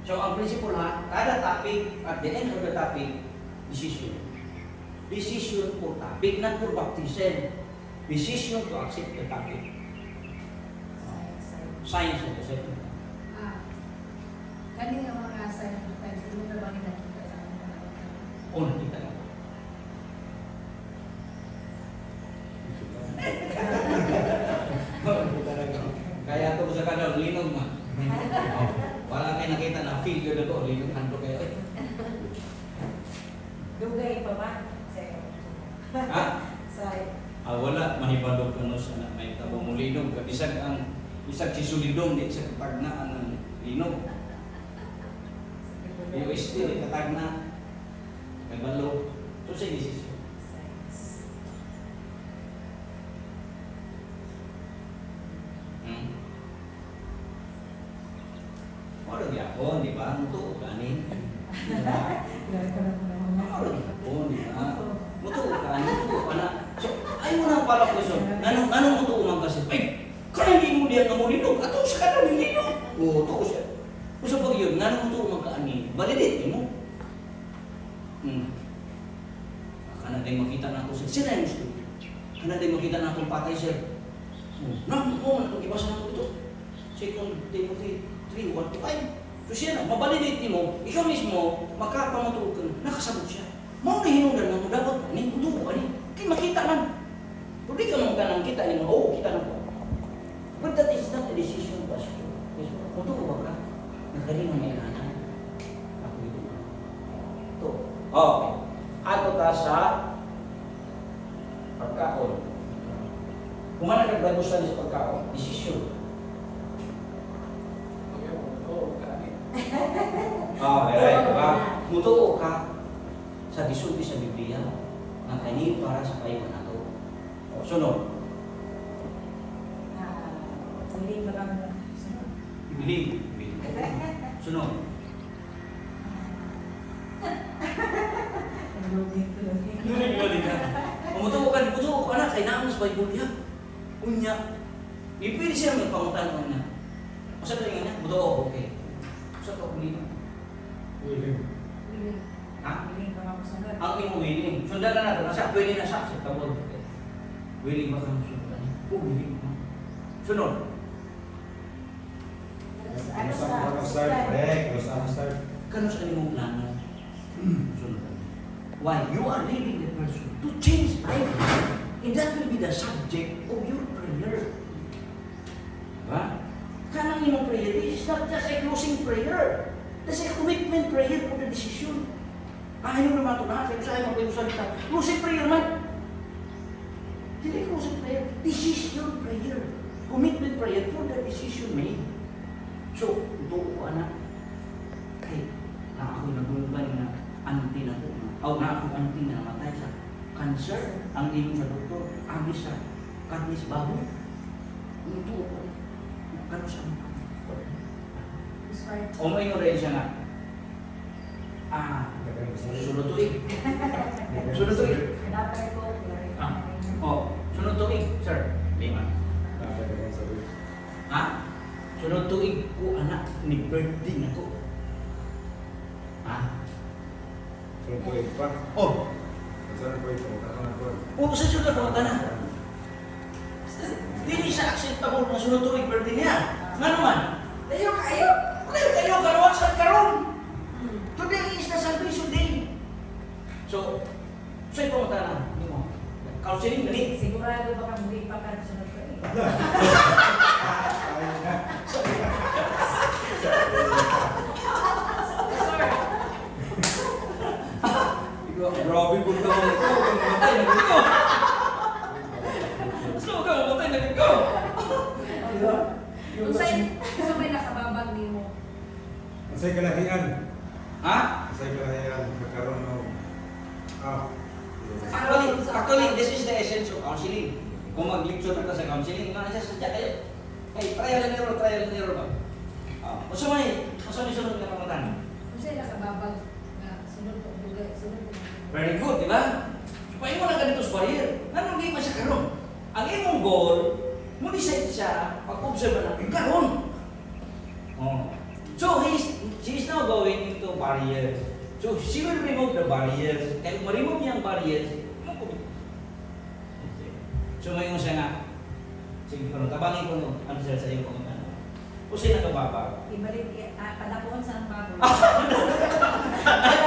So ang principle ha, kada topic, at the end of the topic, decision. Decision for topic, not for baptism. Decision to accept the topic. Signs of the second coming. Kanina mga sign of the times, hindi mo na ba nakita sa aking panahon? O, nakita lang. Kaya ito sa kanal, linog ma. Wala kayo nakita na figure na to, linog hanto kayo. Dugay pa ba? Ha? Say. Wala, mahibadog ka no sa may tabo mo linog. Isag si Sulidong, di sa katagnaan ng linog. Yung still, katagna, nagbalo. So sa decision. Maro gyapon, di ba? Mutuo kanin. Maro gyapon, di ba? Mutuo kanin, mutuo ka na. So, ay mo na pala ko so. Anong mutuo man kasi? Ay, kaya hindi mo diyan mo linog. Ato sa kanan ng linog. Oo, tuo siya. Kung pag yun, nanong mutuo man kaani, validate mo. Kana din makita na ako sa sila yung gusto. Kana din makita na akong patay sir. Nang mo, nag-ibasa na ako ito. 2 Timothy 3:1-5. So siya na, mabalidate mo, ikaw mismo, makapamatuog ka, nakasabot siya. Mao na hinungdan mo, dapat ni mutuo ka ni. Kaya makita man. Kung di ka mong kanang kita ni mo, oo, kita na po. But that is not a decision, Pastor. Mutuo ba ka? Nagkaring na may anak. Ako ito. Ito. Okay. Ato ta sa pagkaon. Kung ano nagbagusan sa pagkaon, decision. Diba? Mutuo ka sa gisulti sa Biblia ang kani para sa kayo nato. O, sunod. Hindi ba kami Bibili. Sunod. Lulig ka. Mutuo ka na, kay naman sa Bible niya. Unya. Pwede siya may pangutan ko niya. Masa ito niya? Mutuo, okay. Masa ito, willing. Willing. Ha? Willing ka makusunod. Ang imo willing. Sundan na natin. Nasa pwede na siya. Acceptable. Willing ba kang sundan? Oo, willing ka. Sunod. Ano Sa sa start, correct. Sa start. Kano sa imong plano? Sunod. Why? You are leading the person to change life. And that will be the subject of your prayer. Diba? Kanang imong prayer, this is not just a closing prayer. That's a commitment prayer for the decision. Ayaw naman ito na, kaya sa'yo magpapagsalita. Closing prayer man. Hindi closing prayer, decision prayer. Commitment prayer for the decision made. So, ito ko anak. Kay, na ako naguluban na auntie na po. Na ako auntie na namatay sa cancer. Ang iyong sa doktor, amis sa karnis baboy. Ito ko. Kano sa amin? O may rin siya nga. Sunod tuig. Sunod tuig. Dapat ko. Sunod tuig, sir. Lima. Ha? Sunod tuig ko anak ni birthday na ko. Ha? Sunod tuloy pa. Oh! Saan po ito? Oo, sa sunod ko ka na. Dili siya acceptable na sunod tuig birthday niya. Nga naman, layo kayo. Layo kayo, karawak sa karon. Today is the salvation day. So ikaw matala. Hindi mo. Counseling, gani. Sigurado ba kang hindi pa ka sunod ko eh. Sir, ko. Slow ka, mamatay na ko. Kung sa may nakababag ni mo. Masay kalahian. Ha? Masay kalahian. Magkaroon ng... Actually, this is the essence of counseling. Kung mag-lecture ka sa counseling, mga sadya kayo. Hey, trial and error ba? Masamay sunod na pamatan. Kung sa'yo nakababag na sunod po, sunod po. Very good, di ba? Paano mo na ganito sa barrier? Ano hindi pa siya karon? Ang imong goal, mo decide siya, pag-observe na, karon. So, she is now going into barriers. So, she will remove the barriers. Kaya kung ma-remove niya ang barriers, so, ngayon siya na, sige ko, tabangin ko no, ano sila sa iyo kung ano. O siya nakababa. Ibalik, padapuan sa ang bago.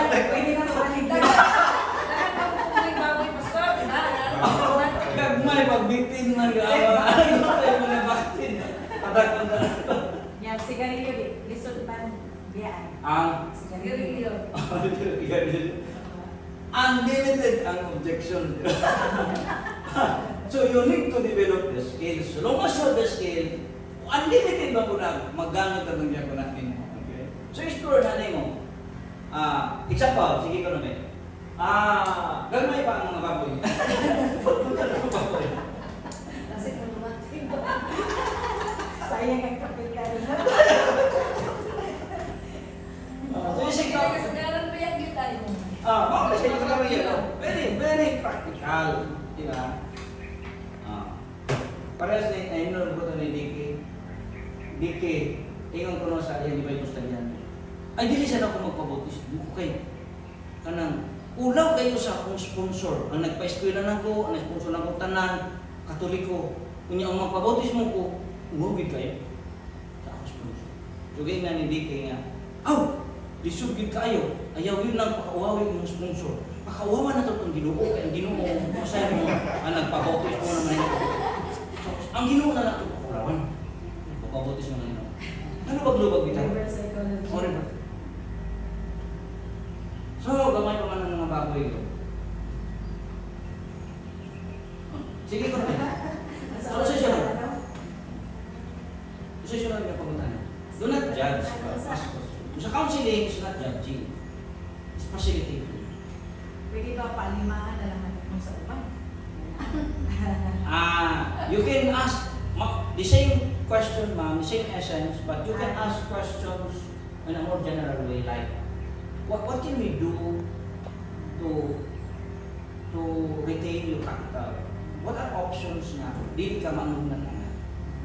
Pwede na mabalik. Lahat ng may baboy, pastor, di ba? Gagmay, pagbitin ng gawa. Ano kayo mga baktin? Patak ko na. Yan, sigarilyo, lisod man biyaan. Ang Sigarilyo. unlimited ang objection. So you need to develop the skills. So long as you have the skill, unlimited ba po na maggamit ka ng diyan natin. Okay? So explore na mo. Example, sige ko naman. Gagmay pa ang mga baboy. Kasi kung lumating ba? Sayang ang kapit ka rin. So you sige ko. Kasagaran pa yan kita mo. Bakit siya yung gagawin yan? Very practical. Diba? Parehas na inon ko ito ni DK, ingon ko na sa iya, di ba yung gusto niyan? Ay, dili siya na ako magpabotis. Okay. Kanang, ulaw kayo sa akong sponsor. Ang nagpa-eskwela na ko, ang nag-sponsor na ko, tanan, katoliko. Kung ang magpabotis mo ko, umugid kayo. Sa akong sponsor. So, ganyan nga ni DK nga, disugid kayo. Ayaw yun lang pakauwawi ng sponsor. Pakauwawa na ito itong Ginoo. Kaya ang Ginoo, masaya mo, ang nagpabotis mo naman ito. Ang Ginoo na natin pakulawan. Papabotis mo na ito. Ano paglubag bitaw? Reverse psychology. O rin ba? So, gamay pa man ng mga baboy ko. Sige ko na. Ano sa siya? Isa siya lang yung paguntan. Do not judge. Sa counseling, it's not judging. It's facilitating. Pwede ba palimaan na lang kung sa upan? You can ask the same question, ma'am, the same essence, but you can ask questions in a more general way, like, what can we do to retain your capital? What are options na dili ka manunan na?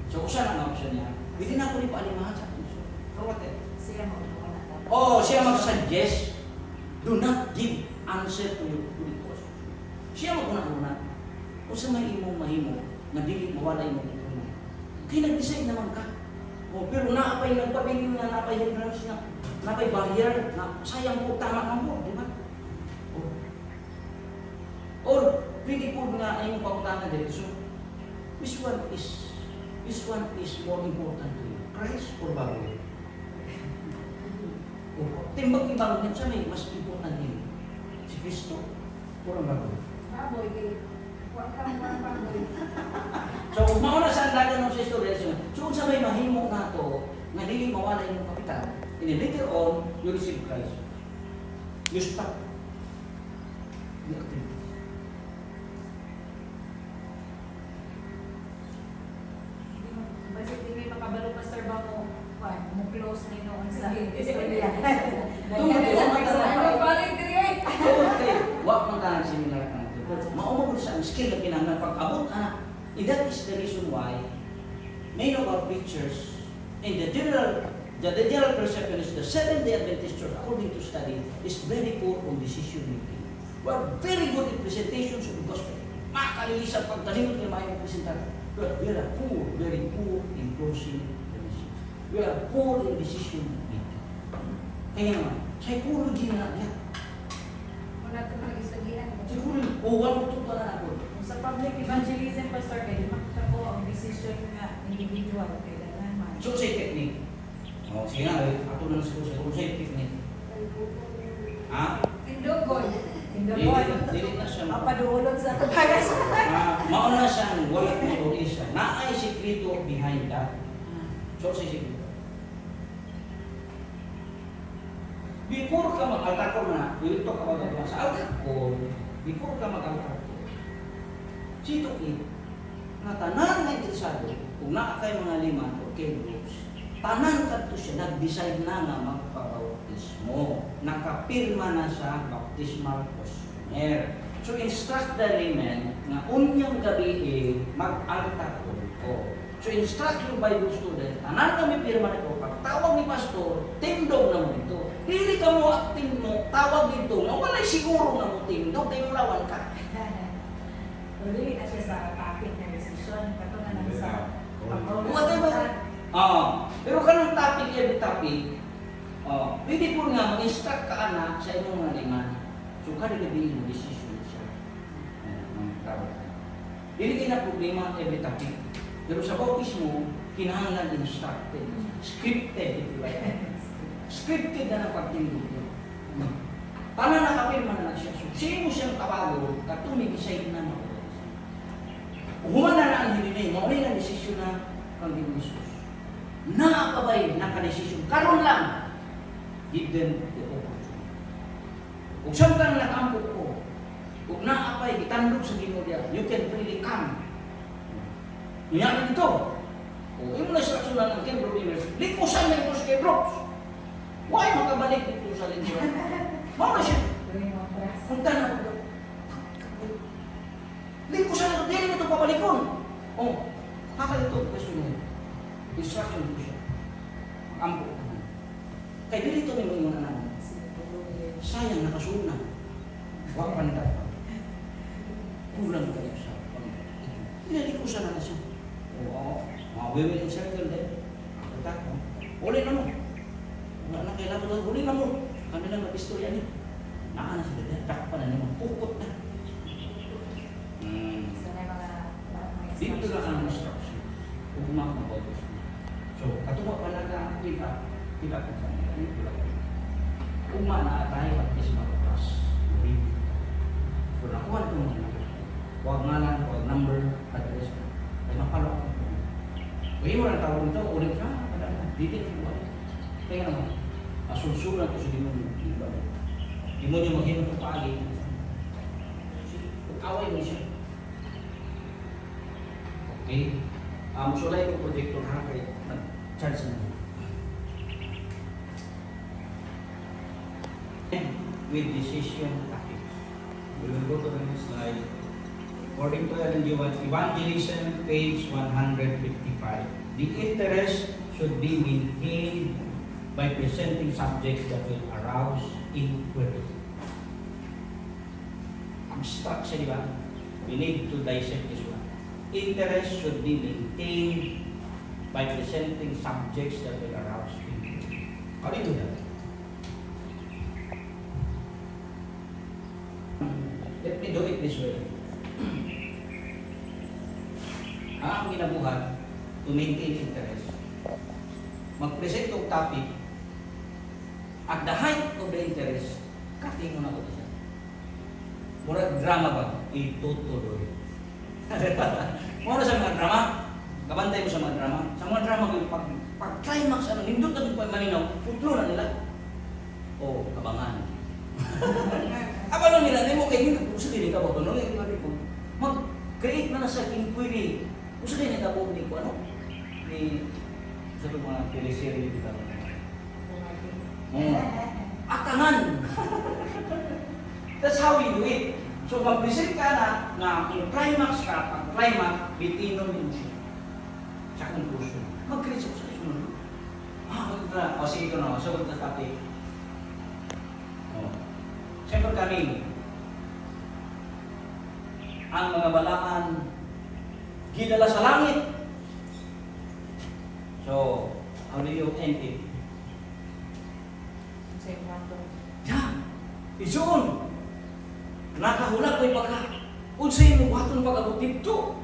So, kung saan ang option niya, hindi na ako rin paalimahan sa puso. For what else? Siya mo na dapat. Siya mag-suggest, do not give answer to your question. Siya mag-una-una. Kung sa may imong mahimo, na dili mawala imong ito. Kaya nag-decide naman ka. Pero naapay nagpabiling na naapay hindrance na, naapay barrier, na sayang po, tama ang po, di ba? Or, pwede po nga ay yung pautangan dito. So, which one is more important to you? Christ or baboy? Timbang-timbang niya siya may mas important din. Si Kristo or ang baboy? Baboy, kay huwag kang baboy. So, kung mauna sa andagan ng sa istorya, so kung sa may mahimo na to, nga dili mawala yung kapital, and then later on, you receive Christ. You stop the activity. Basta hindi may makabalo pa sir ba mo close na yun sa Sige. istorya. Ano balik dire? Okay, wag man ka ng seminar ka natin. Maumabot sa ang skill na pinangan pag-abot anak. And that is the reason why many of our preachers and the general perception is the Seventh-day Adventist Church, according to study, is very poor on decision making. We are very good in presentations of the gospel. Makakalilisang pagtalimot ng mga presentar. But we are poor, very poor in closing the message. We are poor in decision making. Kaya naman, psychology na yan. Wala ito mag-isagihan. Siguro, one to na ako. Sa public evangelism, Pastor, kayo makita ko ang decision nga individual. Kailangan man. So, say technique. Sige nga, ato na siguro sa technique. Ha? Tindogon. Hindi Dili ko dili na siya. mapadulog sa kapagas. Mauna siya, wala mo siya. Naay sikreto behind that. So, si sikreto. Before ka mag-altakol na, we will talk about that sa altakol, before ka mag-altakol, sito nga tanan na interesado, kung naa kay mga 5 or 10 groups, tanan kadto siya, nag-decide na nga magpabautismo. Nakapirma na sa baptismal questionnaire. So instruct the layman nga unyang gabi mag-altakol ko. So instruct yung Bible student, tanan kami pirma nito, pagtawag ni pastor, tindog na mo dito. Dili ka mo acting mo, tawag dito, nga walay siguro na mo tindog, kay mulawan ka. Really na siya sa topic na decision. Kato na lang sa Whatever. Pero kanang topic, every topic, pwede po nga mag-instruct ka na sa imong mga liman. So kada gabi mo decision siya. Dili kayo na problema every topic. Pero sa bautismo, kinahanglan instructed. Scripted, ito ba yan? Scripted na ng pagtindog niya. Para nakapirma na lang siya. So, sino siyang tawago, katumig isay na mo. Human na ang hininay, maunay na desisyon na kang Jesus. Nakakabay na ka-desisyon. Karoon lang, give them the opportunity. Kung saan kang nakampo ko, kung naapay, itandog sa Ginoo diya, you can freely come. Iyan dito. O, yung na-instruction lang ng Ken Believers, likusan na ito sa Kebrox. Why makabalik dito sa lingkod? Mauna siya. Punta na ako. Likusan na ito, dili na ito pabalikon. O, kakalito, question mo. Instruction ko siya. Ampo. Kaya dili ito may mga naman. Sayang nakasuna. Huwag pandag. Kulang kayo sa pandag. Likusan na siya. Oo. We will encircle them. Uli na mo. Wala na kailangan doon. Uli na mo. Kami lang mag-istorya niya. Naka na sila. Takpan na naman. Pukot na. Dito lang ang instruction. Kung kumakapag siya. So, katuwa pa lang na kita ko sa mga. Dito lang. Kung tayo at least mag-cross. Kung nakuha ito mga huwag nga lang, huwag number, address. Ay mapalo ako. Kaya mo lang tawag nito, ulit ka, dito ko. Kaya naman, asulsulan ko sa demonyo. Demonyo maghinong ko paagi. Away mo siya. Okay? Musulay ko projector ha, kaya nag-charge na. With decision tactics. We will go to the next slide. According to Evangelism, page 155, the interest should be maintained by presenting subjects that will arouse inquiry. Abstract siya, di ba? We need to dissect this one. Interest should be maintained by presenting subjects that will arouse inquiry. How do you do that? Let me do it this way. Ang ginabuhat, to maintain interest, mag-present yung topic, at the height of the interest, cutting mo na ko siya. Murag drama ba? Itutuloy. Mura sa mga drama, kabantay mo sa mga drama. Sa mga drama, pag-climax, nindot na ito pa maninaw, putlo na nila. O, abangan. Abangan nila, hindi mo kayo, gusto din ikaw, mag-create na sa inquiry. Gusto din ikaw, ni ko, ano? Ni, sa itong mga teleserye dito. Atangan! That's how we do it. So, mag-present ka na kung climax ka, pag-climax, bitinon mo siya. Sa conclusion. Mag-create sa susunod. Magkita. O, sige ko na. Sagot na topic. Siyempre kami, ang mga balaan, gidala sa langit. So, how do you end it? Yeah. Isun. Nakahulak ko'y pagka. Unsay mo baton pag-abot dito.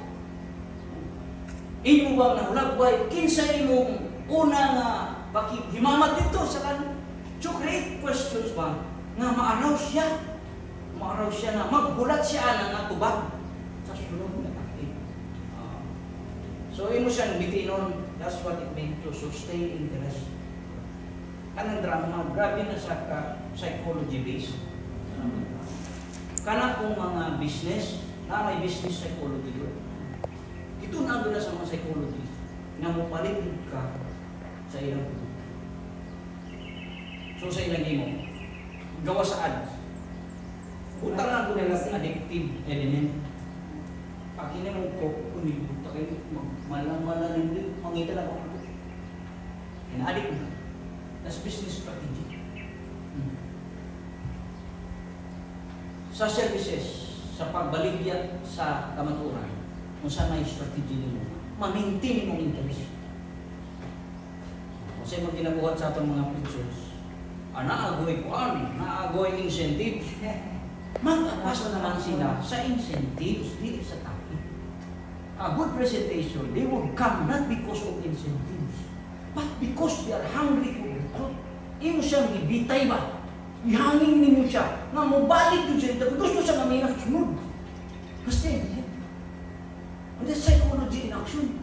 Imo ba nahulag ba? Kinsay mo una nga himamat dito sa kan. So create questions ba nga maaraw siya. Maraw siya na, magbulat siya ng atubag sa sunod na taktik. So, yun mo siyang bitinon, that's what it means to sustain interest. Kanang drama, grabe na sa psychology based. Kana kung mga business, na may business psychology doon. Ito na doon sa mga psychology na mapalit ka sa ilang produkto. So sa ilang mo, gawa sa ads. Utang na doon nilang addictive element. Pag mo ko, unibuta kayo, malang-malang hindi, mangita na ako. Ina-addict na. That's business strategy. Sa services, sa pagbaligya sa kamaturan, kung saan may strategy nimo, ma-maintain mong interest. Kasi mo ginabuhat sa atong mga preachers, naagoy naagoy incentives. Mag-apasa naman sila sa incentives, hindi sa topic. A good presentation, they will come not because of incentives, but because they are hungry for the truth. Imo siyang ibitay ba? Ihangin ninyo siya na mabalik yun siya. Gusto siya na may nasunod. Kasi yan. And that's psychology in action.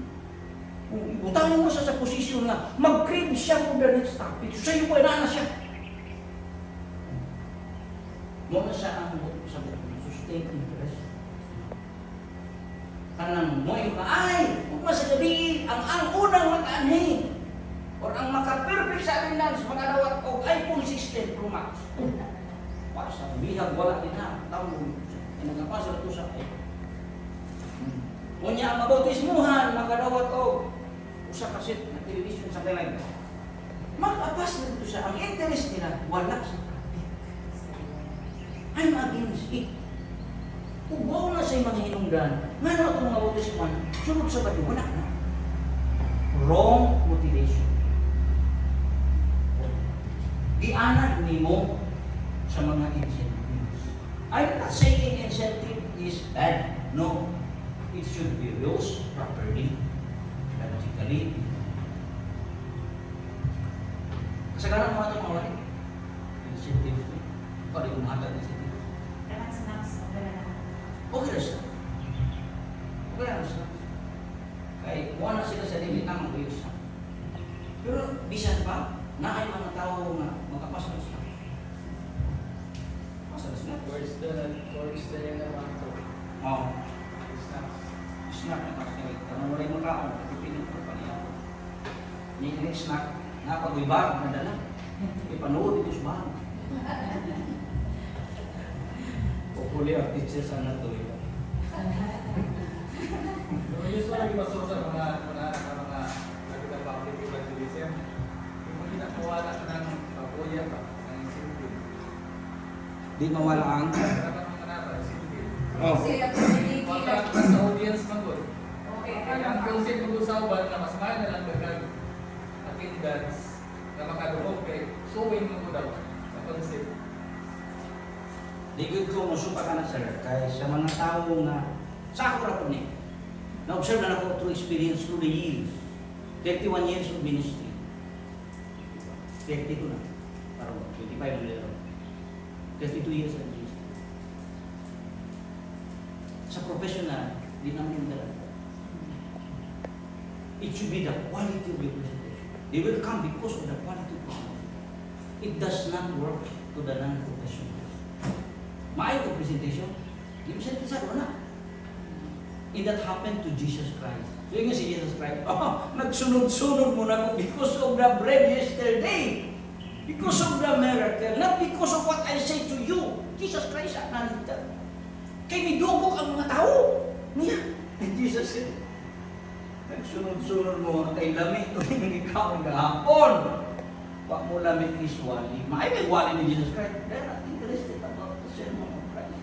Kung ibutanin mo siya sa posisyon na mag-crave siya for the next topic, so sa'yo po, na siya. Muna siya ang sagot ng sustain interest. Kanang mo yung ay, huwag masasabihin, ang unang makaanhin or ang maka-perfect sa atin lang sa mga dawat o iPhone 16 Pro Max. Para sa bihag, wala din na. Tawag, nagkapasa ito sa iPhone. Kunya ang mabautismuhan, makadawat o usa kasit na television sa kailan. Mag-apas na ito siya. Ang interest nila, wala sa practice. I'm against it. Kung wow na sa mga hinungdan, nga na itong mga bautismuhan, sunod sa bati, wala na. Wrong motivation. Gianad nimo sa mga incentives. I'm not saying incentive is bad. No. It should be used properly, logically. Kasagaran mo ito mga wali. Incentives. Pwede kong hatag incentives. Kailangan snacks, okay na lang. Okay na siya. Okay na siya. Kaya kuha na sila sa limit ng mag-uyos. Pero bisan pa, na ay mga tao na makapasok na sila. Pasok na sila. Where's the yung naman to? Oo. Snacks. Snack na tapos nila. Tanong wala yung makaon. Pipinin ko pa niya. Nikinig snack. Napag-ibag na dala. Ipanood ito sa bahan. Hopefully our teachers are not doing that. Usually masuk sa mga nagkita public evangelism. Yung mga ginagawa ng pabuya pa, ng incentive. Di mawala ang... Dapat mga nara, incentive. Oh. Sila po hindi Kontra sa audience magod. Okay, Ang concept mag-usapan na mas mahal na lang dagdag attendance na makadungog kay showing mo daw sa concept. Di good ko musupa ka na sir. Kaya sa mga tao na... Sa ako na po niya. Na-observe na ako through experience through the years. 31 years of ministry. 32 na. Parang 25 na lero. 32 years of ministry. Sa professional, di naman yung dala. It should be the quality of your presentation. They will come because of the quality of presentation. It does not work to the non-professionals. Maayos ang presentation, di mo siya tisaro na. And that happened to Jesus Christ. So yung si Jesus Christ, nagsunod-sunod mo na ko because of the bread yesterday. Because of the miracle, not because of what I say to you. Jesus Christ ang nalita. Kaya nidugok ang mga tao. Niya. And Jesus said, nagsunod-sunod mo kay lamig tuwing ikaw ang gahapon. Wag mo lamig is wali. May wali ni Jesus Christ. They're not interested about the sermon of Christ.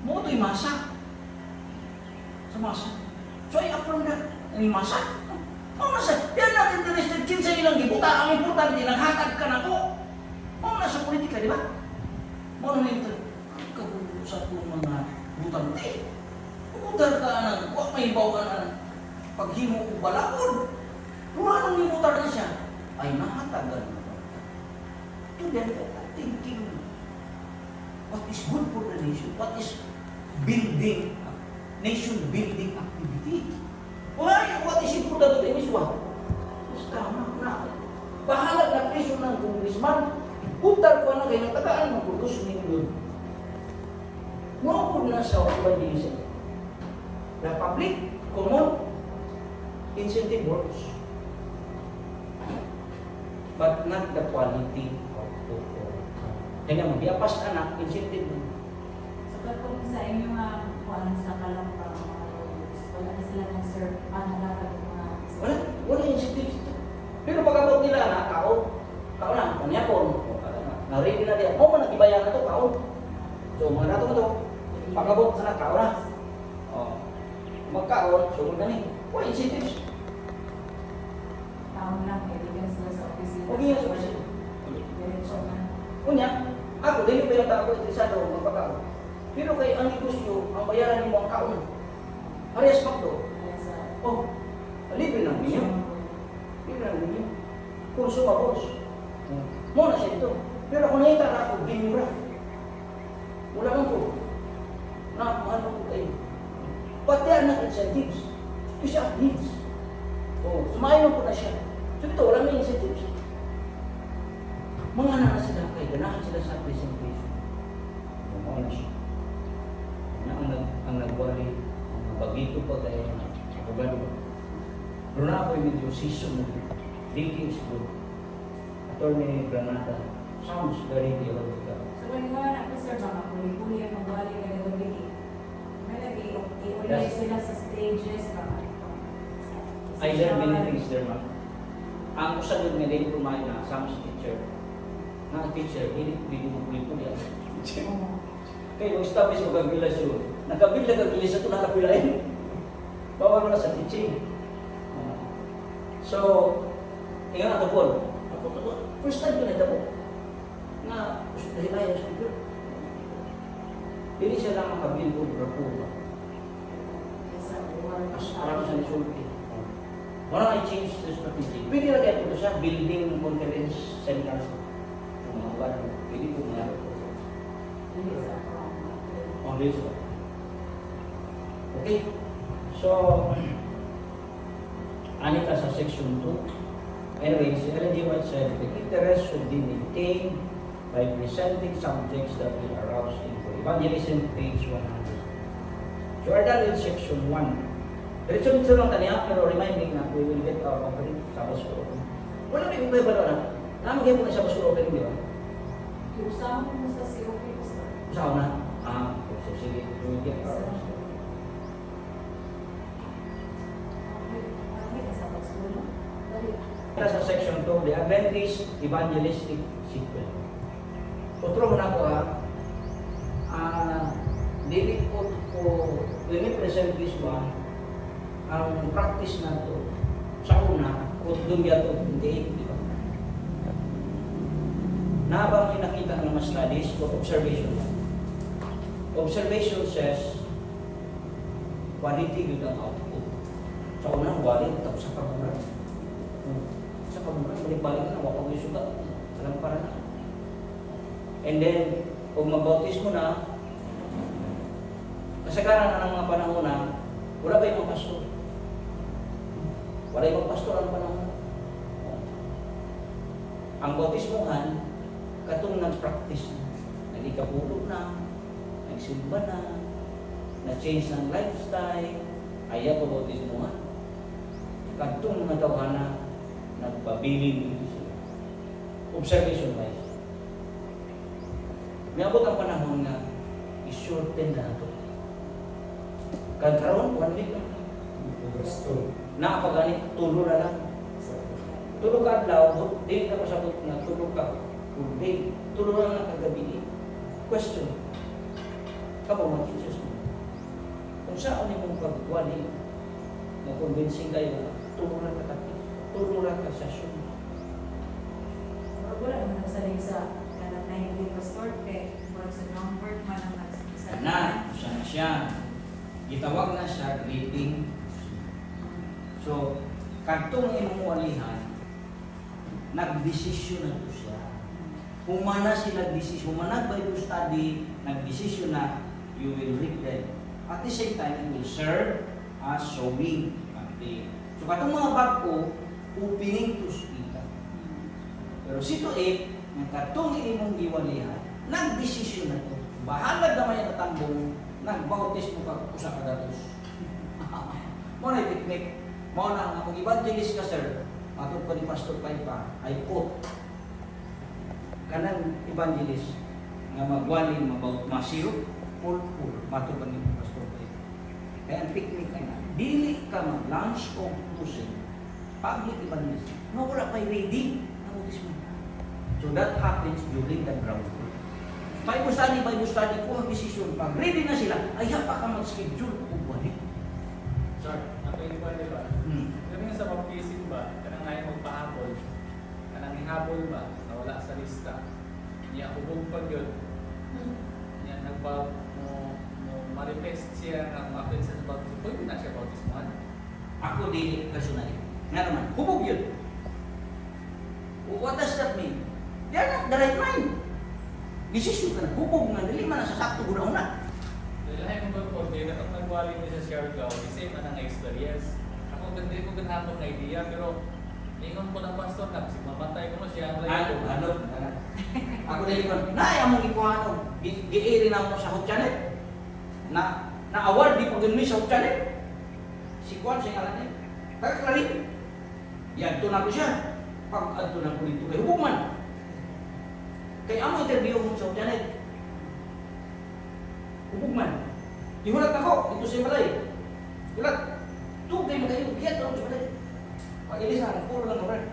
Mo ito'y masa. Sa masa. So I affirm that. Ang masa. Oh, nasa, yan natin interested kinsa ilang gibuta. Ang importante, naghatag ka na ko. Oh, nasa politika, di ba? Mo na ito. Ang kabulo sa kong mga butang. Butar ka ng, huwag may ibaw ka ng paghimo o balakod. Kung anong ibutar na siya, ay nahatagan na ba? To them, thinking. what is good for the nation, what is building, nation building activity. Why? What is important to them is what? Tama na. Bahala na preso ng congressman. Putar ko na kayo, nagtagaan ng produce ninyo. Mawapod na sa evangelism. The public, common, incentive works. But not the quality of the kaya mo, diapas anak, incentive mo. So kung sa inyo nga kuan sa Kalampang, wala na sila ng serve, dapat mga Wala incentive ito. Pero pagkabot nila na, tao na, kanya po, na-ready na diyan. O, nag-ibayan na ito, tao. So, mga nato ito, pagkabot na, tao na. O, magkaon, so, gani. Wala incentives. taon lang, kaibigan sila sa opisina. Huwag niya sa opisina. Diretso na. Kunya, ako, dili pa yung tao interesado magpakaon. Pero kay ang negosyo, ang bayaran mo ang kaon. Parehas makdo. Kaya sa Oh, libre lang ninyo. Libre lang ninyo. Consumables. Muna siya ito. Pero kung nakita na ako, binura. Wala lang po. Ano po tayo. But they are not incentives. Ito siya needs. Oh, sumayon po na siya. So ito, wala may incentives. Mga na sila kay ganahan sila sa presentation. Mga na siya. Ang nagwari, ang bagito pa tayo na abogado. Pero na ako yung medyo season na thinking is good. Attorney Granada sounds very theological. So when nga na po sir, mga kuli-kuli ang magwali ka na gabi, may nag-i-ulay sila sa stages, mga I learned many things there, ma'am. Ang usan yun nga din kumain na Sam's teacher. Nga ang teacher, hindi mo kuli-kuli yan. Kaya kung establish mo kang relasyon, nagkabil na kang relasyon ito nakapilain. Bawal mo na sa teaching. So, tingnan natin po. First time ko na ito po. Nga, dahil tayo sa speaker. Hindi siya lang makabil ko, brapuba. As parang sa nisulti. Parang I-change the strategy. Pwede na kaya po siya, building conference centers. Yung mga lugar, pwede po nga. On this one. Okay? So, anita sa section 2. Anyway, si Ellen G. White said, the interest should be maintained by presenting subjects that will arouse info. Evangelism, page 100. So, we're done with section 1. Diretso lang taniya, pero reminding na we will get our offering sa Basuro. Wala may iba ba na? Namagay mo na sa Basuro offering, di ba? Kiusama mo sa COP, sir. Usaw na? So sige, we will get our offering. Sa section 2, the Adventist Evangelistic Sequel. Otro mo na ko dili po when we present this one, ang practice na to sa una, kung dumya to, hindi, di ba? Nahabang may nakita ng mga studies for observation. Observation says, quality with ang output. Sa una, quality, tapos sa pagmura. Sa pagmura, balik-balik na, wakang yung sugat. Alam para na. And then, kung mag-bautis mo na, kasagaran na ng mga panahon na, wala ba yung mga pastor? Wala yung pastor ang panahon. Ang bautismuhan, katong nag-practice na. Nag-ikapulo na, nagsimba na, na-change ng lifestyle, ayaw pa bautismuhan. Katong mga tawhana, nagpabiling dito sila. Observation wise. May abot ang panahon nga, isurten na ito. Kagkaroon, 1 week lang. Nakapagani, tulo na lang. Tulo ka adlaw, di ka pasabot na tulo ka. Day, tulo na lang kagabi. Question. Kapo mga teachers mo. Kung saan mong pagwali, na-convincing kayo, tulo na ka tapos. Tulo na ka sa syon. Wala naman nagsaling sa kanang 90 pastor, kaya wala sa comfort man ang nagsaling. Sana siya. Gitawag na siya greeting. So, katong imong walihan, nagdesisyon na to siya. Humana sila decision, humanag Bible study, nag-decision na you will reap them. At the same time, you will serve as sowing. So katong mga bag-o, opening to speak. Pero sito ng katong imong giwalihan, nag-decision na to. Bahala gamay na tambong, nag-bautis mo ka usa ka datos. Mo na technique. Mo na ang akong evangelist ka sir, matod pa ni Pastor Paipa, ay quote. Kanang evangelist nga magwalin about masiro, full, matod pa ni Pastor Paipa. Kaya ang technique ka na, dili ka mag-launch o pusin, public evangelist, wala pa ready ang autism. So that happens during the ground. Bible study ko ang decision. Pag ready na sila, ay pa ka mag-schedule kung wali. Sir, ako yung ba, di ba? Kami nga sa baptism ba, kanang ngayon magpahabol, kanang ihabol ba, nawala sa lista. Niya hubog pa yun. Niya manifest siya ng makit sa baptism. Pwede na siya baptisman. Ako di personally. Nga naman, hubog yun. What does that mean? They are not the right mind. Decision ka na, hubog nga, dili man na sa sakto gunaw na. Dahil ay kung pag-order, akong nagwali niya sa Siargao, the same na ng experience. Ako hindi ko ganhapon na idea, pero lingon ko ng pastor na, kasi mamatay ko na siya. Ano? Ako dili ko, naaya mong ikuha giiri na mo sa Hope Channel. Na-award di pag sa Hope Channel. Si Juan, siya ngalan niya. Kaya yan, to na ko siya. Pag-adto na ko dito kay hukuman. Kaya ang interview mo sa Janet, hubog man. Ihulat ako, ito sa balay. Hulat. Tugay mo kayo, biyat ako sa balay. Pag-ilis na, puro lang oran.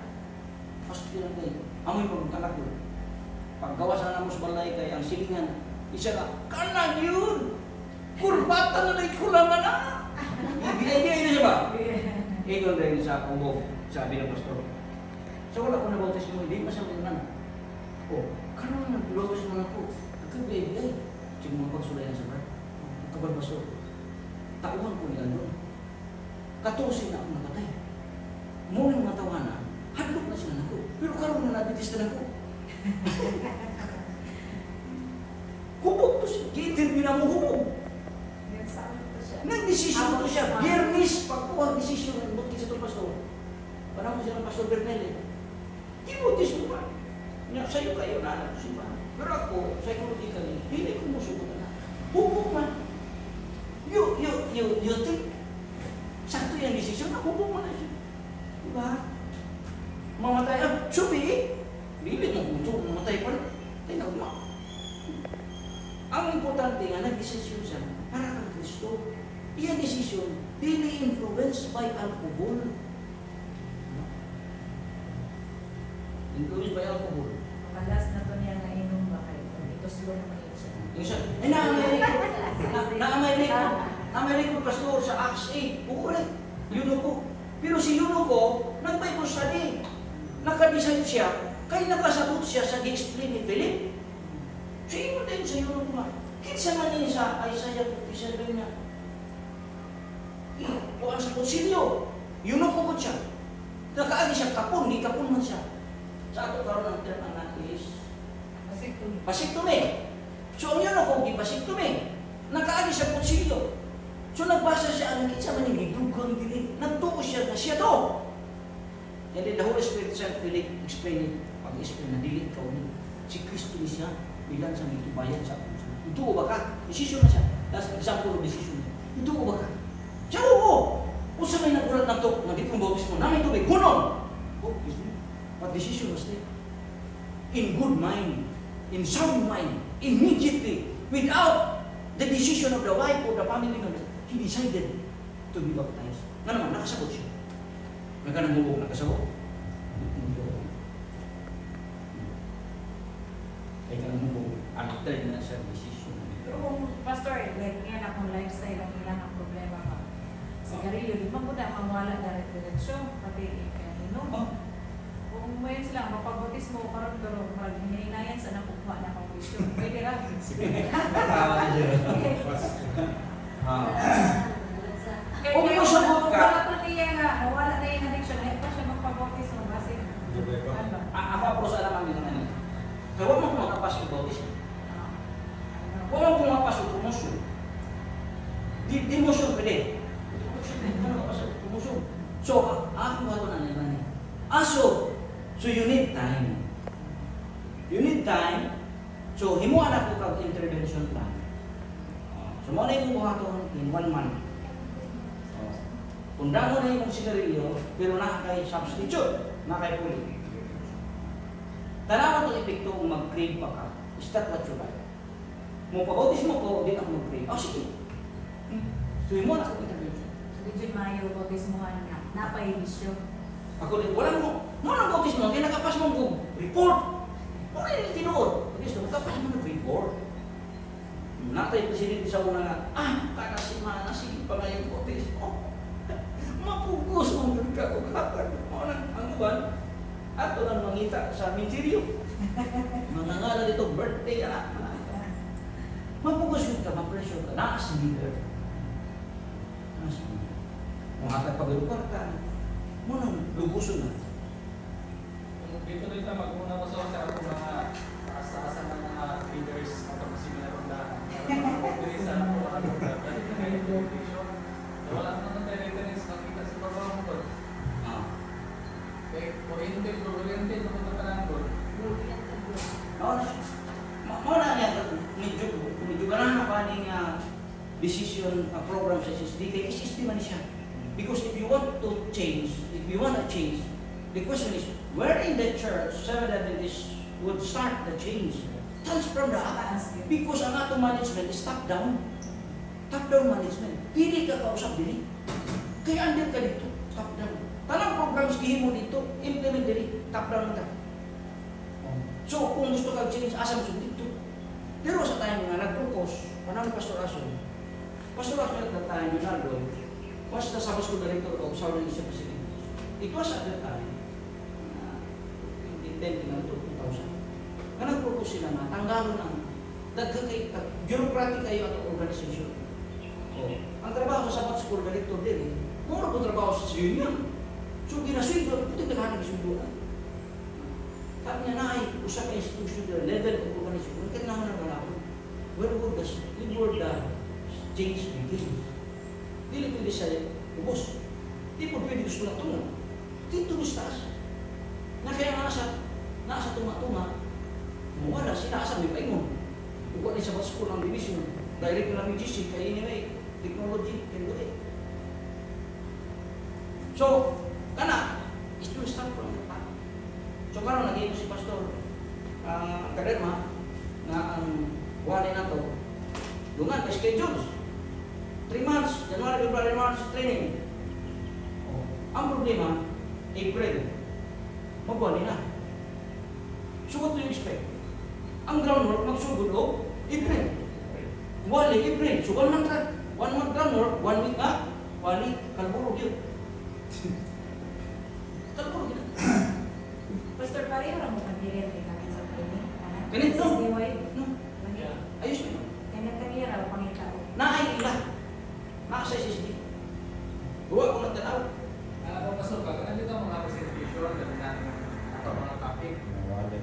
Pasti lang kayo. Amoy pa magkanak yun. Paggawas na naman sa balay kay ang silingan, isa na, kanag yun! Kurbata na lang kulaman na! Ibigay na siya ba? Ito rin sa kumbog, sabi ng pastor. So wala ko nabautis mo, hindi masabi naman. Oh, karena nag-logos naman ako. Ito, baby, ay. Sige mga pagsulay na sa bar. Kapag baso, tauhan ko ni Alon. 14 na ako nakatay. Muna mga tawanan, hadlok na sila ako. Pero karoon na nabitista na ako. Hubog to siya. Ki-interview na mo hubog. Nag-desisyon to siya. Biyernes, pagkuha desisyon ng buti sa itong pastor. Parang mo siya ng Pastor Bernel. Ibutis mo ba? Sa'yo kayo na anak ko simbahan. Pero ako, psychologically, hindi ko musubukan na. Hubog man. You think, sakto yung desisyon na hubog man na siya. Diba? Mamatay, subi, bilit mo puto, mamatay pa rin. Tinag mo. Ang importante nga, nag-desisyon siya para kang Kristo. Iyang desisyon, hindi influenced by alcohol. Influenced by alcohol. Malas na to niya nga inom ba kayo? Ito slow naman yun siya. Yung sa, na-American pastor sa Acts 8, correct, Eunuco. Pero si Eunuco, nag-Bible study. Naka-decide siya, kaya nakasagot siya sa di-explain ni Philip. So, yun din sa Eunuco nga. Kinsa man niya sa Isaiah 57 niya. Kuhaan sa konsilyo. Eunuco ko siya. Nakaagi siya kapon, di kapon man siya. Sa ato karon ang term anak is basiktomy. So ang yun ako, di basiktomy. Nakaagi siya konsilyo. So nagbasa siya, ang kitsa man yung gidugang dili. Nagtuo siya na siya to. And then the Holy Spirit said, Philip, explain it. Pag-explain na dili ikaw ni. Si Kristo ni siya, bilang sa may tubayan sa puso. Ituo ba ka? Desisyon na siya. That's example of decision. Ituo ba ka? Siya, oo. Kung sa may nagulat na ito, nandito ang bautis mo, namin tubig, gunon! Oh, what decision was that? In good mind, in sound mind, immediately, without the decision of the wife or the family members, he decided to be baptized. Nga naman, nakasabot siya. Nagkanamubog, nakasabot. Ay kanamubog, after na siya decision. Pero kung pastor, like yan akong lifestyle ang ilang ang problema ka. Sigarilyo, di ba po na mawala direct direction, pati inom. Kung may sila, mapabutis mo, parang pero hinahinayan sa nakukuha na conclusion. Pwede ra. Tawa na siya. Kaya Kung kaya masabot ka, wala pa niya nga, wala na yung addiction, hindi pa siya magpabutis mo kasi. Ano ba? ako apos alam ang ginagawa. Kaya huwag mo mapasok bautismo. Ah, ano. Kung ako pumapasok promotion, demotion pwede. Ano mapasok promotion? So, ako ba ito na naman? So you need time. You need time. So, himuan ako kag intervention plan. So, mo na yung buhaton in 1 month. Kung damo na yung sigarilyo, pero na kay substitute, na kay puli. Tanawan itong epekto kung mag-crave pa ka. Is that what you like? Kung pabautis mo ko, di ako mag-crave. Sige. So, himuan ako intervention. Legit mayo bautismuhan nga. Napay bisyo. Ako din, wala mo nang bautis mo, kaya nakapas mo kong report. Wala yung tinuod. Gusto, nakapas mo ng report. Natay presidente sa una nga, kanasimana, sige pa nga yung bautis mo. Mapugos mo ng kakukatan. Ang uban, ato lang mangita sa ministeryo. Mga nga dito, birthday, mapugos yung ka, ma-pressure ka, naas leader. Naas leader. Mga paglugar ka, mo nang lubuson na. Dito rin na magmuna ko sa ako mga asa-asa ng mga leaders at seminar ng lahat. Dito sa ako ano dahil na may education. Wala nang reference makita sa baba mo ko. Oriented mo na lang ko. Mao na niya medyo ganahan pa ning decision program sa SSD kay SSD man siya. Because if you want to change, the question is, where in the church Seventh Adventists would start the change? Comes from the because ang ato management is top-down. Top-down management. Dili ka kausap dili. Kaya andyan ka dito, top-down. Tanang programs gihimo dito, implement dili, top-down ka. So, kung gusto kang change, asam mo dito. Pero sa time nga, nag-propose, panang Pastor Ason at that time, Leonardo, was the Sabbath School Director of Southern Asia Pacific. It was at that time, in 2000, na nag-propose sila na tanggalon ang bureaucratic kayo at organization. Ang trabaho sa Sabbath School Director din, mura po trabaho sa union. So, ginaswindo, puti ka na nagsunduan. Sabi niya na ay, usap ka institution the level of organization. Kailangan na wala ko. Where would the change begin? Dili pwede sa ubos. Di po pwede gusto na tunga. Dito gusto taas. Na kaya nasa tunga-tunga, wala, sinasa may paingon. Kung ni sa school ang division, direct na namin GC, kaya anyway, technology, can do it. So, kana, it will start from the top. So, karon nag-iito si Pastor Kaderma, na ang wali na to, dungan, may schedules. 3 months, January, February, March, training. Ang problema, April, magwali na. So what do you expect? Ang groundwork, magsugod o April. Wali, April. So 1 month groundwork, 1 week na, wali, kalburog yun. Kalburog yun. Pastor, pareho lang mo pag-direct kami sa training. Ganito? SDY? No. Ayos mo yun. Kanya-kanya raw pangitao. Naay ila. Nasa SSD. Huwag ko nagtanaw. Kung pasok ka, nandito ang mga presentation, ganun na mga topic.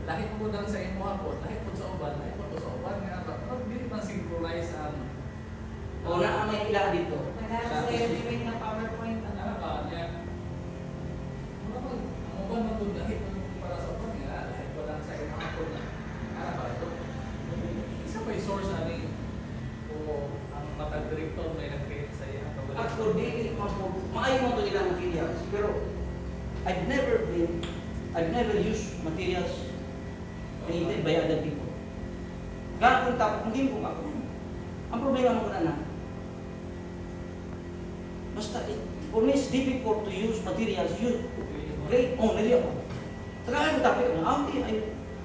Lahit po lang sa imo po, lahit po sa uban, lahit po sa uban, nga ba? Pag di man synchronize ang O na may ila dito. Kailangan Sa sa SSD. gawin ng PowerPoint. ano ba niya? Ang uban mo po, lahit po para sa uban, nga, lahit po lang sa imo po. Ano ba ito? Isa pa yung source ani o ang matag director may nag-create sa iya. Ako di maayo mo to ilang materials, pero I've never used materials created by other people. Kaya kung tapos, hindi ko ako. Ang problema mo na basta, for me, it's difficult to use materials you create only ako. Saka yung topic na,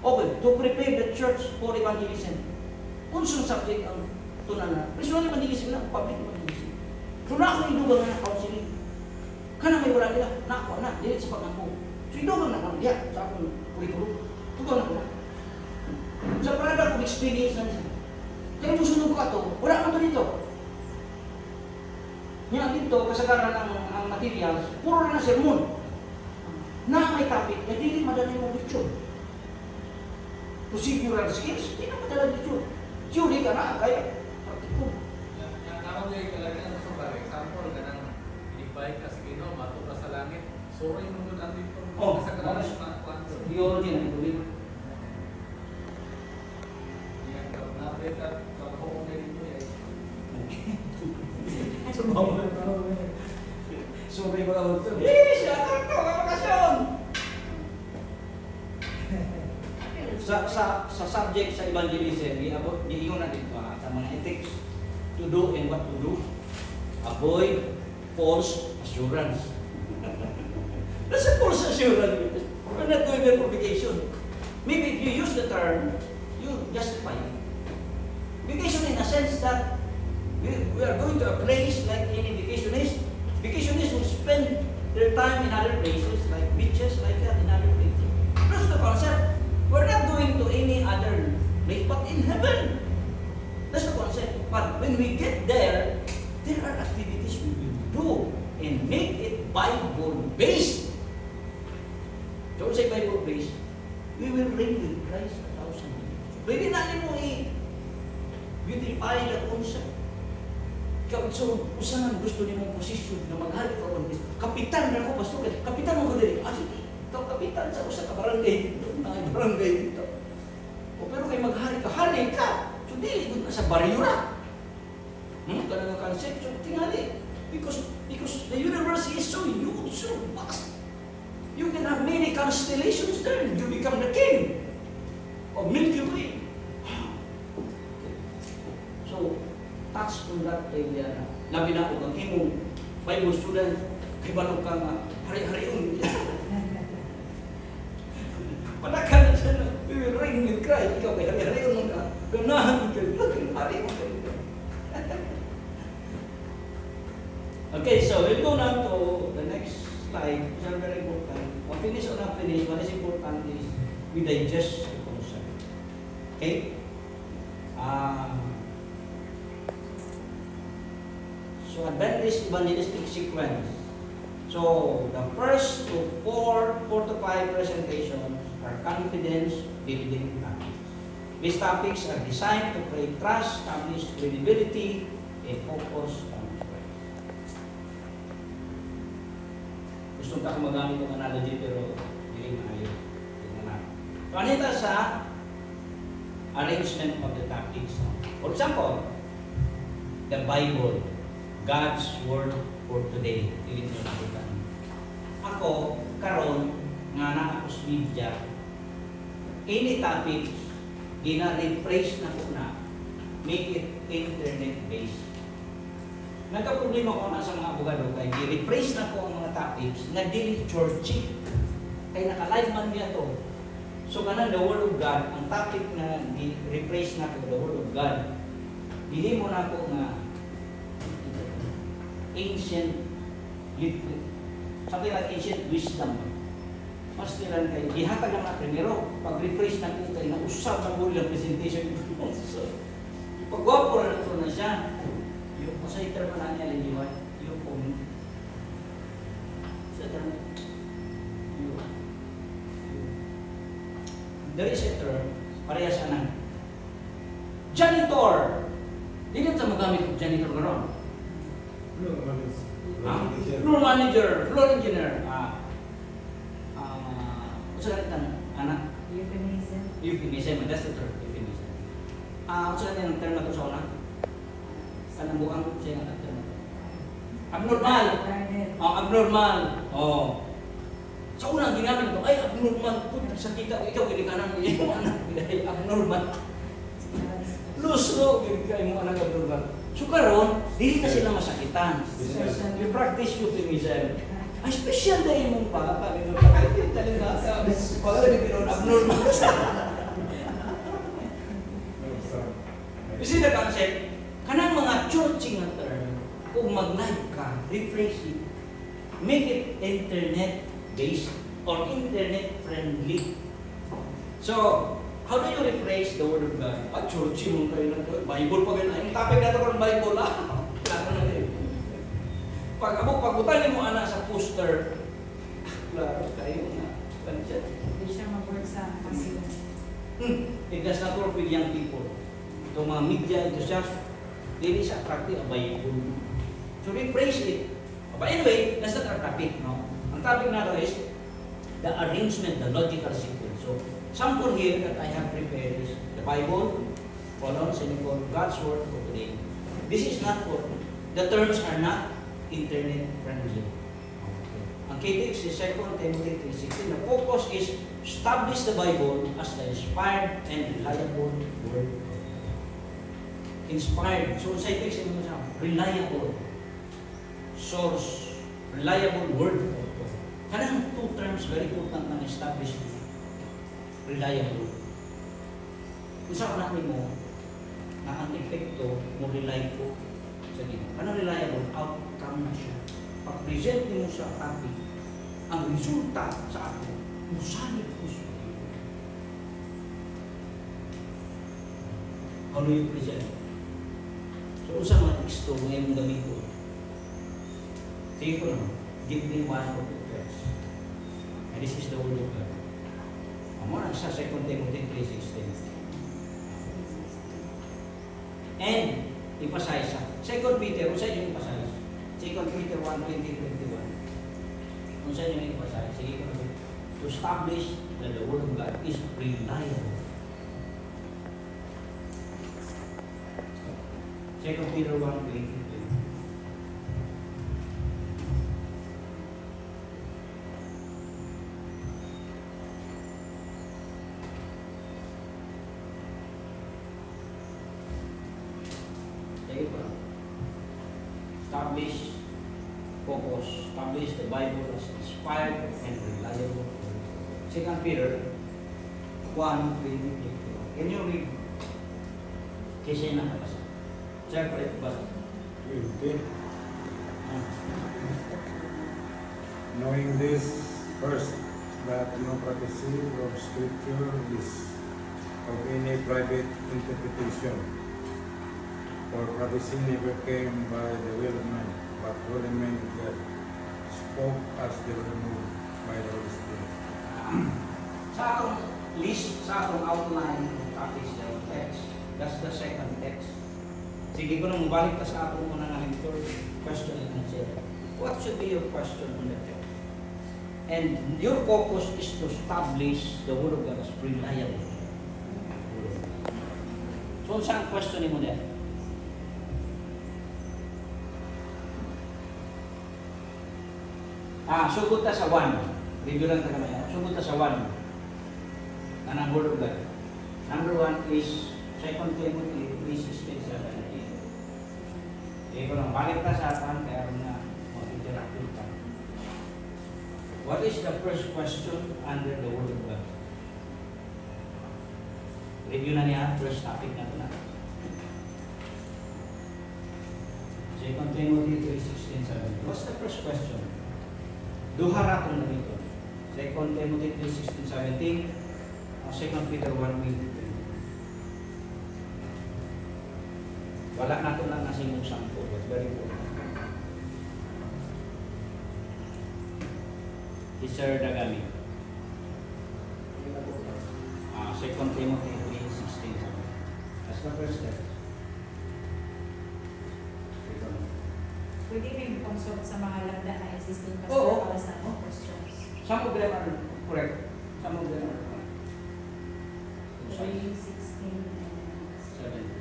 okay, to prepare the church for evangelism. Unsong subject ang tunan na, personal evangelism na, public evangelism. So na ako idugang na counseling. Kana may wala nila, na ako na, dili sa pagkampo. So idugang na ako, diya, sa akong kurikulum. Tugang na ko na. Sa parada kong experience na niya. Kaya musunod ko ato, wala ka to dito. Nga dito, kasagaran ang materials, puro na sermon. Na may topic, na dili madali mo picture. procedural skills, hindi na madala dito. Theory ka na, kaya practical. Yang tawag niya kalagayan sa for example, ganang inibay ka sa Ginoo, mato ka sa langit. Suri mo nun ang dito. Oh, Sa malas. kanang kwanto. Theology na ito. Yang na-update at magkakong na dito eh. Sorry mga auto. Siya ka bakasyon! Sa subject sa evangelism, giingon na dito sa mga ethics, to do and what to do. Avoid false assurance. That's a false assurance. We're not doing verification. Maybe if you use the term, you justify it. Vacation in a sense that we are going to a place like any vacationist. Vacationists will spend their time in other places, like beaches, like that, in other places. That's the concept. We're not going to any other place, but in heaven. That's the concept. But when we get there, there are activities we will do and make it Bible-based. Don't say Bible-based. We will reign with Christ 1,000 years. Pwede natin mo i-beautify the concept. So, usahan gusto niyo mong posisyon na maghalik ka on this. Kapitan na ko, pastor. Kapitan mo ko din. Sige, ikaw kapitan sa usa ka barangay dito. Mga barangay dito. O pero kay maghari ka. So, dili ko na sa bariyura. Kanang nga concept, so tingali. Because the universe is so huge, so vast. You can have many constellations there. You become the king of Milky Way. So, touch on that area na labi na kung ang imong Bible student kay balog ka nga hari-hariun. Panakan na siya na we will reign with Christ. Ikaw kay hari-hariun ka. Ganahan ka. Hari mo ka. Okay, so we'll go now to the next slide. These are very important. Finish or not finish, what is important is we digest the concept. Okay? So Adventist evangelistic sequence. So the first to 4 to 5 presentations are confidence building topics. These topics are designed to create trust, establish credibility, and focus on Christ. Gusto ka magamit ng analogy pero hindi maayo. So anita sa arrangement of the topics. For example, the Bible. God's Word for today. Dili mo nakita. Ako, karon nga na ako sa media, any topic, gina-rephrase na ko na, make it internet-based. Nagka-problema ko na sa mga abogado, kaya gi-rephrase na ko ang mga topics na dili churchy. Kaya naka-live man niya to. So kanan the Word of God, ang topic na gi-rephrase na ko, the Word of God, dili mo na ko nga ancient literature. Something like ancient wisdom. Mas nilang kayo. Ihatag lang na primero. Pag-rephrase na po kayo, nausap ng muli ang presentation. So, pag-wapo na ito na siya. Yung masay term na niya, liliwan. Yung phone. Sa term. There is a term, parehas anang. Janitor! Hindi natin magamit ng janitor ngayon. Floor manager, floor engineer. What's that term? Anak? Euphemism. Euphemism, that's the term, euphemism. What's that yung term na ito sa una? Kanang bukang siya yung term na ito. Abnormal. Abnormal. Oh. Sa unang ginamit ko, ay abnormal. Sa kita, ikaw, hindi ka nang yung anak. Abnormal. Lusro, hindi ka yung anak abnormal. So karon, dili na sila masakitan. You practice euphemism. Ay, special na yung pa. Kahit talaga sa pagkala ni Pinon, abnormal. Kasi the concept, kanang mga churching na term, kung mag-live ka, rephrase it, make it internet-based or internet-friendly. So, how do you rephrase the Word of God? Churchy mo kayo na ito. Bible pa ganun. Yung topic na ito ng Bible lang. Klaro na rin. Pag-utalin mo anak sa poster, klaro kayo na. Hindi siya mag-work sa kasi It does not work with young people. Itong mga media enthusiasts, dili siya attractive ang Bible. So we praise it. But anyway, that's not our topic, no? Ang topic na is the arrangement, the logical sequence. So, sample here that I have prepared is the Bible, colon, semicolon, God's Word for today. This is not for, the terms are not internet friendly. Okay. Ang KTX is 2 Timothy 3:16. The focus is establish the Bible as the inspired and reliable Word. Inspired. So, sa text, ano siya? Reliable. Source. Reliable Word. Kanang two terms very important ng establishment. Reliable. Kung saan natin mo na ang epekto mo rely ko sa Ginoo. Ano reliable? Outcome na siya. Pag-present mo sa topic, ang resulta sa ako, musanit ko siya. How do you present? So, usang mga teksto ngayon mong gamitin. Sige ko naman, give me one of the verse. And this is the word of God. Amo na sa 2 Timothy 3:16. And, emphasize sa 2 Peter, kung saan yung emphasize? 2 Peter 1:20-21. Kung saan yung emphasize? Sige ko naman. To establish that the word of God is reliable. 2 Peter 1:20. Establish, focus, establish the Bible as inspired and reliable. 2 Peter 1:20. Can you read? Kasi nakabasa. Siyempre, basa. Okay. Knowing this, first, that no prophecy of Scripture is of any private interpretation. For prophecy never came by the will of man, but holy men of God spoke as they were moved by the Holy Spirit. Sa atong list, sa atong outline ng topics ng text, that's the second text. Sige ko na mabalik ta sa atong unang ng third question and answer. What should be your question on the text? And your focus is to establish the Word of God as reliable. So, saan question mo din? Sugod ta sa 1. Review lang ta kamay. Sugod ta sa 1. Anang Word of God. Number 1 is 2 Timothy 3:16-17. Iko lang, balik ta sa atin kaya na mag-interact ta. What is the first question under the Word of God? Review na niya, first topic na ito na. 2 Timothy 3:16-17. What's the first question? Duha ra kung na dito. 2 Timothy 3:16-17, 2 Peter 1:20. Wala na ito lang nasimong sample, but very important. Sir Dagami. 2 Timothy 3:16. That's the first step. Pwede rin consult sa mga lagda na existing Oo. pastor para sa mga questions. Some of them are correct. Some of them are correct. 3:16 and 17.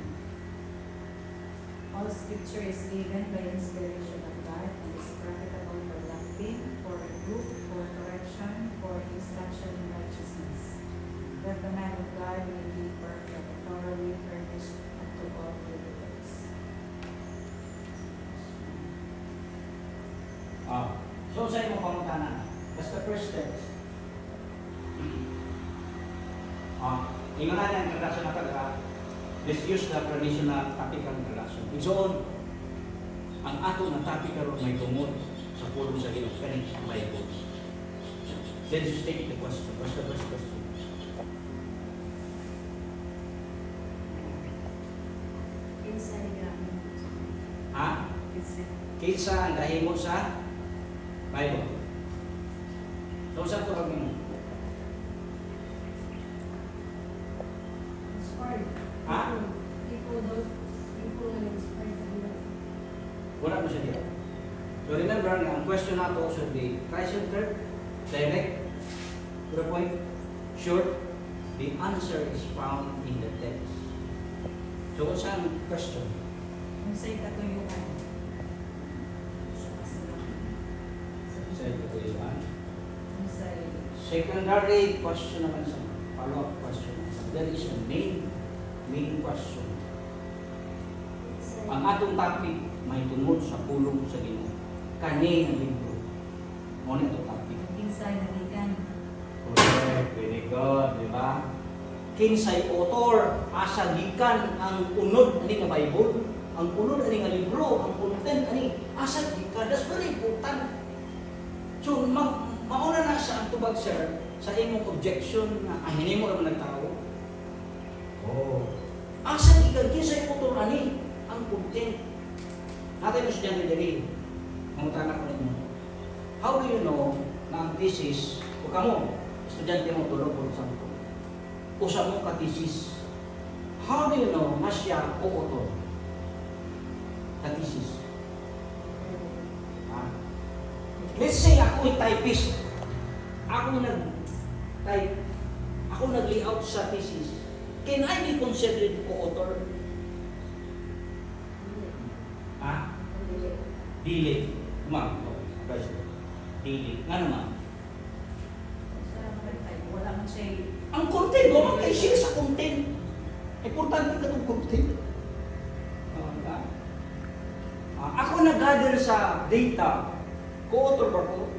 all scripture is given by inspiration of God and is profitable for doctrine, for reproof, for correction, for instruction in righteousness, that the man of God may be perfect, thoroughly furnished unto all good works. So sa imo pangutanan, that's the first step. Ingon na ang introduction na taga, let's use the traditional topical introduction. Igsoon, ang ato na topic karon may tungod sa pulong sa Ginoo kaning Bible. Then you state the question. What's the first question? Inside Ha? it's Kinsa ang nahimo sa Bible? So sa ito kami inspired. Ha? People nga inspired sa nila. Wala mo siya dito. So remember, ang question nato should be Christ-centered, direct, to the point, short. The answer is found in the text. So kung saan question? Kung sa'yo katuyuan. Sa kasalanan. Sa katuyuan. Kung sa'yo. Secondary question naman sa follow-up question. There is a main question. Ang atong topic may tungod sa pulong sa Ginoo. Kani ang libro. Mo na itong topic. Kinsay nalikan. Correct, very good, di ba? Kinsay author, asa gikan ang unod ani nga Bible, ang unod ani nga libro, ang content ani asa gikan. That's very important. So mauna na sa ang tubag sir sa imong objection na hindi mo naman nagtao. Oh. Asa gikan kinsay author ani ang content. Natin mo siya diri. Mangutana ko ninyo. How do you know na ang thesis o kamo estudyante mo tulog o sampo? Usa mo ka thesis. How do you know na siya o author? Ka thesis. Ha? Let's say ako ay typist. Ako nag-type. Ako nag-layout sa thesis. Can I be considered co-author? Ha? Dili. Ma'am. Dili. Nga naman. Wala man siya. Ang content, wala kayo share sa content. Importante ka itong content. Ako nag-gather sa data. Co-author ba ko?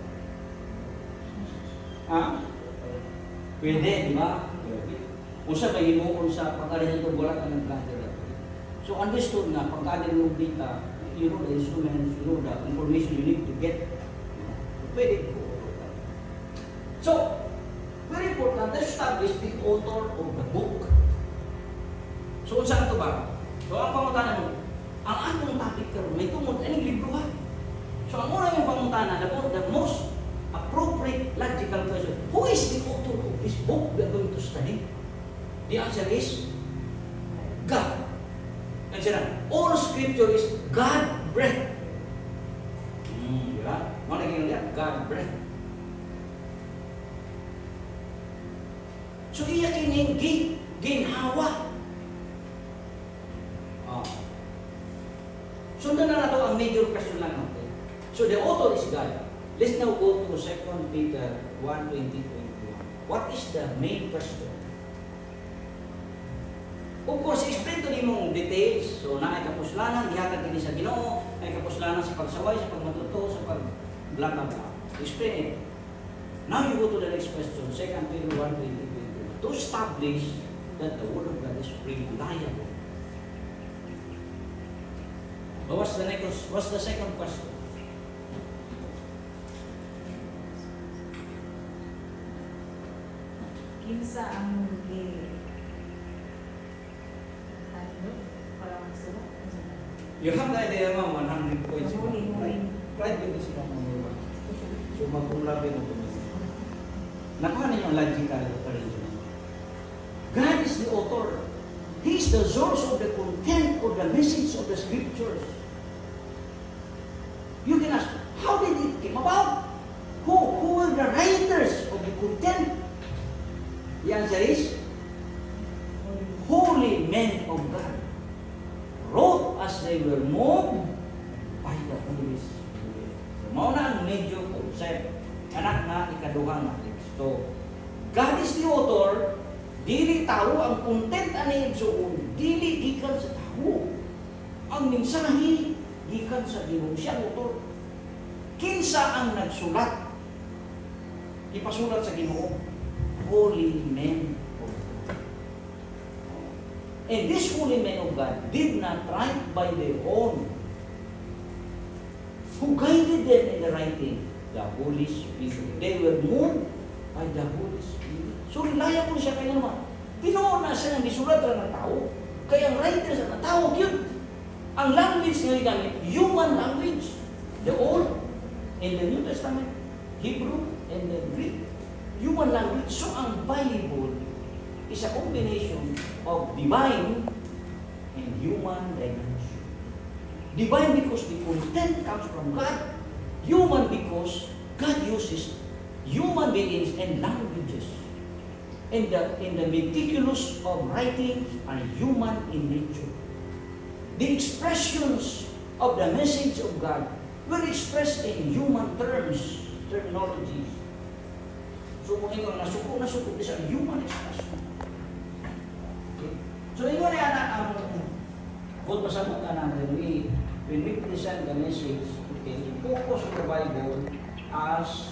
Ha? Pwede, di ba? Pwede. Kung sa may himuon sa pag-aaral nito, wala ka nag-gather. So understood na pag-gather ng data, you know the instruments, you know the information you need to get. Pwede ko. So, very important to establish the author of the book. So, saan ito ba? So, ang pangutanan mo, ang atong topic karon may tungod, anong libro ha? So, ang una yung pangutanan, the most appropriate logical question, who is the author of this book we are going to study? The answer is God. And sila, all scripture is God-breathed. Di ba? Mga naging lihat, God-breathed. So, iya kining ginhawa. Sundan na nato ang major question lang natin. So, the author is God. Let's now go to 2 Peter 1:20-21. What is the main question? Of course, explain to nimong details. So, na ay kapuslanan, ihatag kini sa Ginoo, ay kapuslanan sa pagsaway, sa pagmatuto, sa pag blah blah blah. Explain it. Now you go to the next question, 2 Peter 1:20-21. To establish that the Word of God is reliable. But what's the second question? Kinsa ang para magsulok. You have the idea ma'am, 100 points. Huli. Right with this one. So magkulabi mo ito. Nakuha ninyo ang logical arrangement. God is the author. He is the source of the content or the message of the scriptures. You can ask, how did it come about? Who were the writers of the content? The answer is, holy men of God wrote as they were moved by the Holy Spirit. So, mauna ang medyo concept. Anak na ikaduhang na teksto. God is the author, dili tao ang content ani igsuon, dili gikan sa tao. Ang mensahe gikan sa Ginoo, siya ang author. Kinsa ang nagsulat? Ipasulat sa Ginoo, holy men of God. And these holy men of God did not write by their own. Who guided them in the writing? The Holy Spirit. They were moved by the Holy Spirit. So, reliable siya kayo naman. Pinuon na siya ng disulat ng tao. Kaya ang writers na tawag yun. Ang language nga gamit, human language. The Old and the New Testament, Hebrew and the Greek. Human language. So, ang Bible is a combination of divine and human dimension. Divine because the content comes from God. Human because God uses human beings and languages. And the meticulous of writings are human in nature. The expressions of the message of God were expressed in human terminologies. So kung ikaw nasuko sa human expression. Okay? So ikaw na yan ang kung pasabot ka natin, when we present the message, okay, focus on the Bible as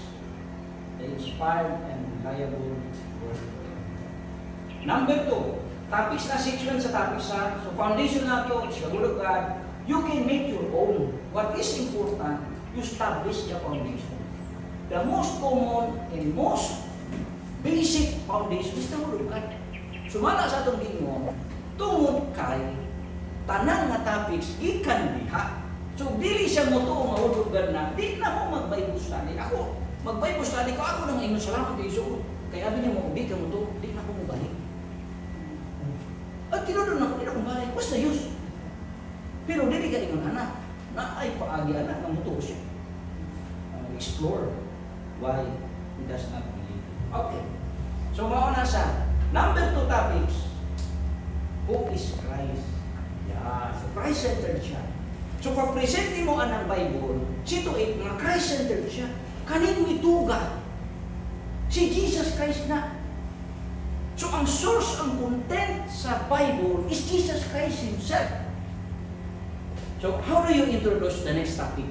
the inspired and reliable word. Number 2, topics na section sa topics sa. So foundation na to is the Word of God. You can make your own. What is important, you establish the foundation. The most common and most basic foundation is the Word of God. Sumala sa itong gingon, tungod kay tanang nga topics ikan diha. So dili siya mo to Word of God na, di na mo mag-Bible study. Ako, mag-Bible study ko, ako nang ingon salamat kay Iso. Kaya sabi niya mo, di ka mo to, di na ko mo balik. At tinudon na ko, di na ko balik. What's the use? Pero dili ka ingon anak, na ay paagi anak na mo to siya. Explore why he does not believe. Okay. So mauna sa number 2 topics, who is Christ? Yeah, so Christ-centered siya. So pag-present mo ang Bible, sito nga Christ-centered siya. Kanin mituga. Si Jesus Christ na. So ang source, ang content sa Bible is Jesus Christ Himself. So how do you introduce the next topic?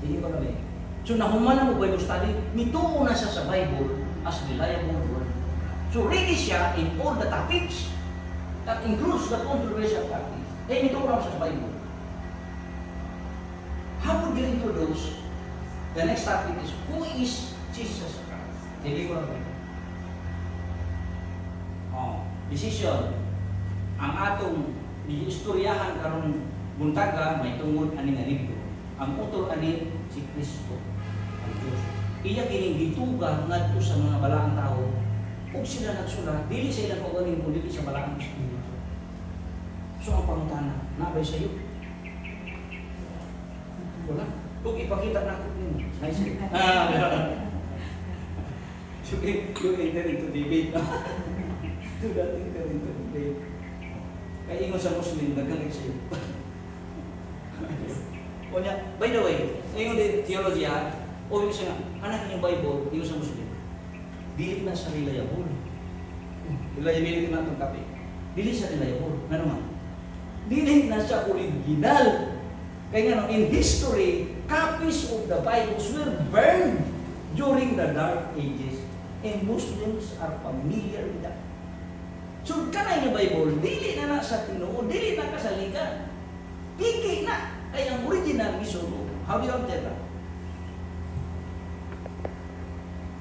Hindi ko namin. So nahuman mo Bible study, mituo na siya sa Bible as reliable word. So ready siya in all the topics that includes the controversial topics. Eh, mituo na siya sa Bible. How would you introduce the next topic is who is Jesus Christ? Hindi ko namin. Decision. Ang atong istoryahan karong buntaga may tungod ani nga libro. Ang utol ani si Kristo, ang Diyos. Iya kining gituga ngadto sa mga balaang tao. Ug sila nagsulat, dili sa ilang kaugaling mo, dili sa balaang espiritu. So ang pangutana, nabay sa iyo? Wala. Ug ipakita na ko nimo. Nice. You enter into debate. Do not enter into debate. Kaya ingon sa Muslim, nagkangit sa iyo. Kunya, by the way, ngayon din theology o yung siya nga, anak yung Bible, yung sa Muslim, dili na sa reliable. Reliability na itong topic. Dili sa reliable. Ano naman? Dili na sa original. Kaya nga, no, in history, copies of the Bibles were burned during the Dark Ages. And Muslims are familiar with that. So, kanay yung Bible, dili na sa Tinoo, dili na kasaligan. Piki na. Kaya ang original misuno. How do you obtain that?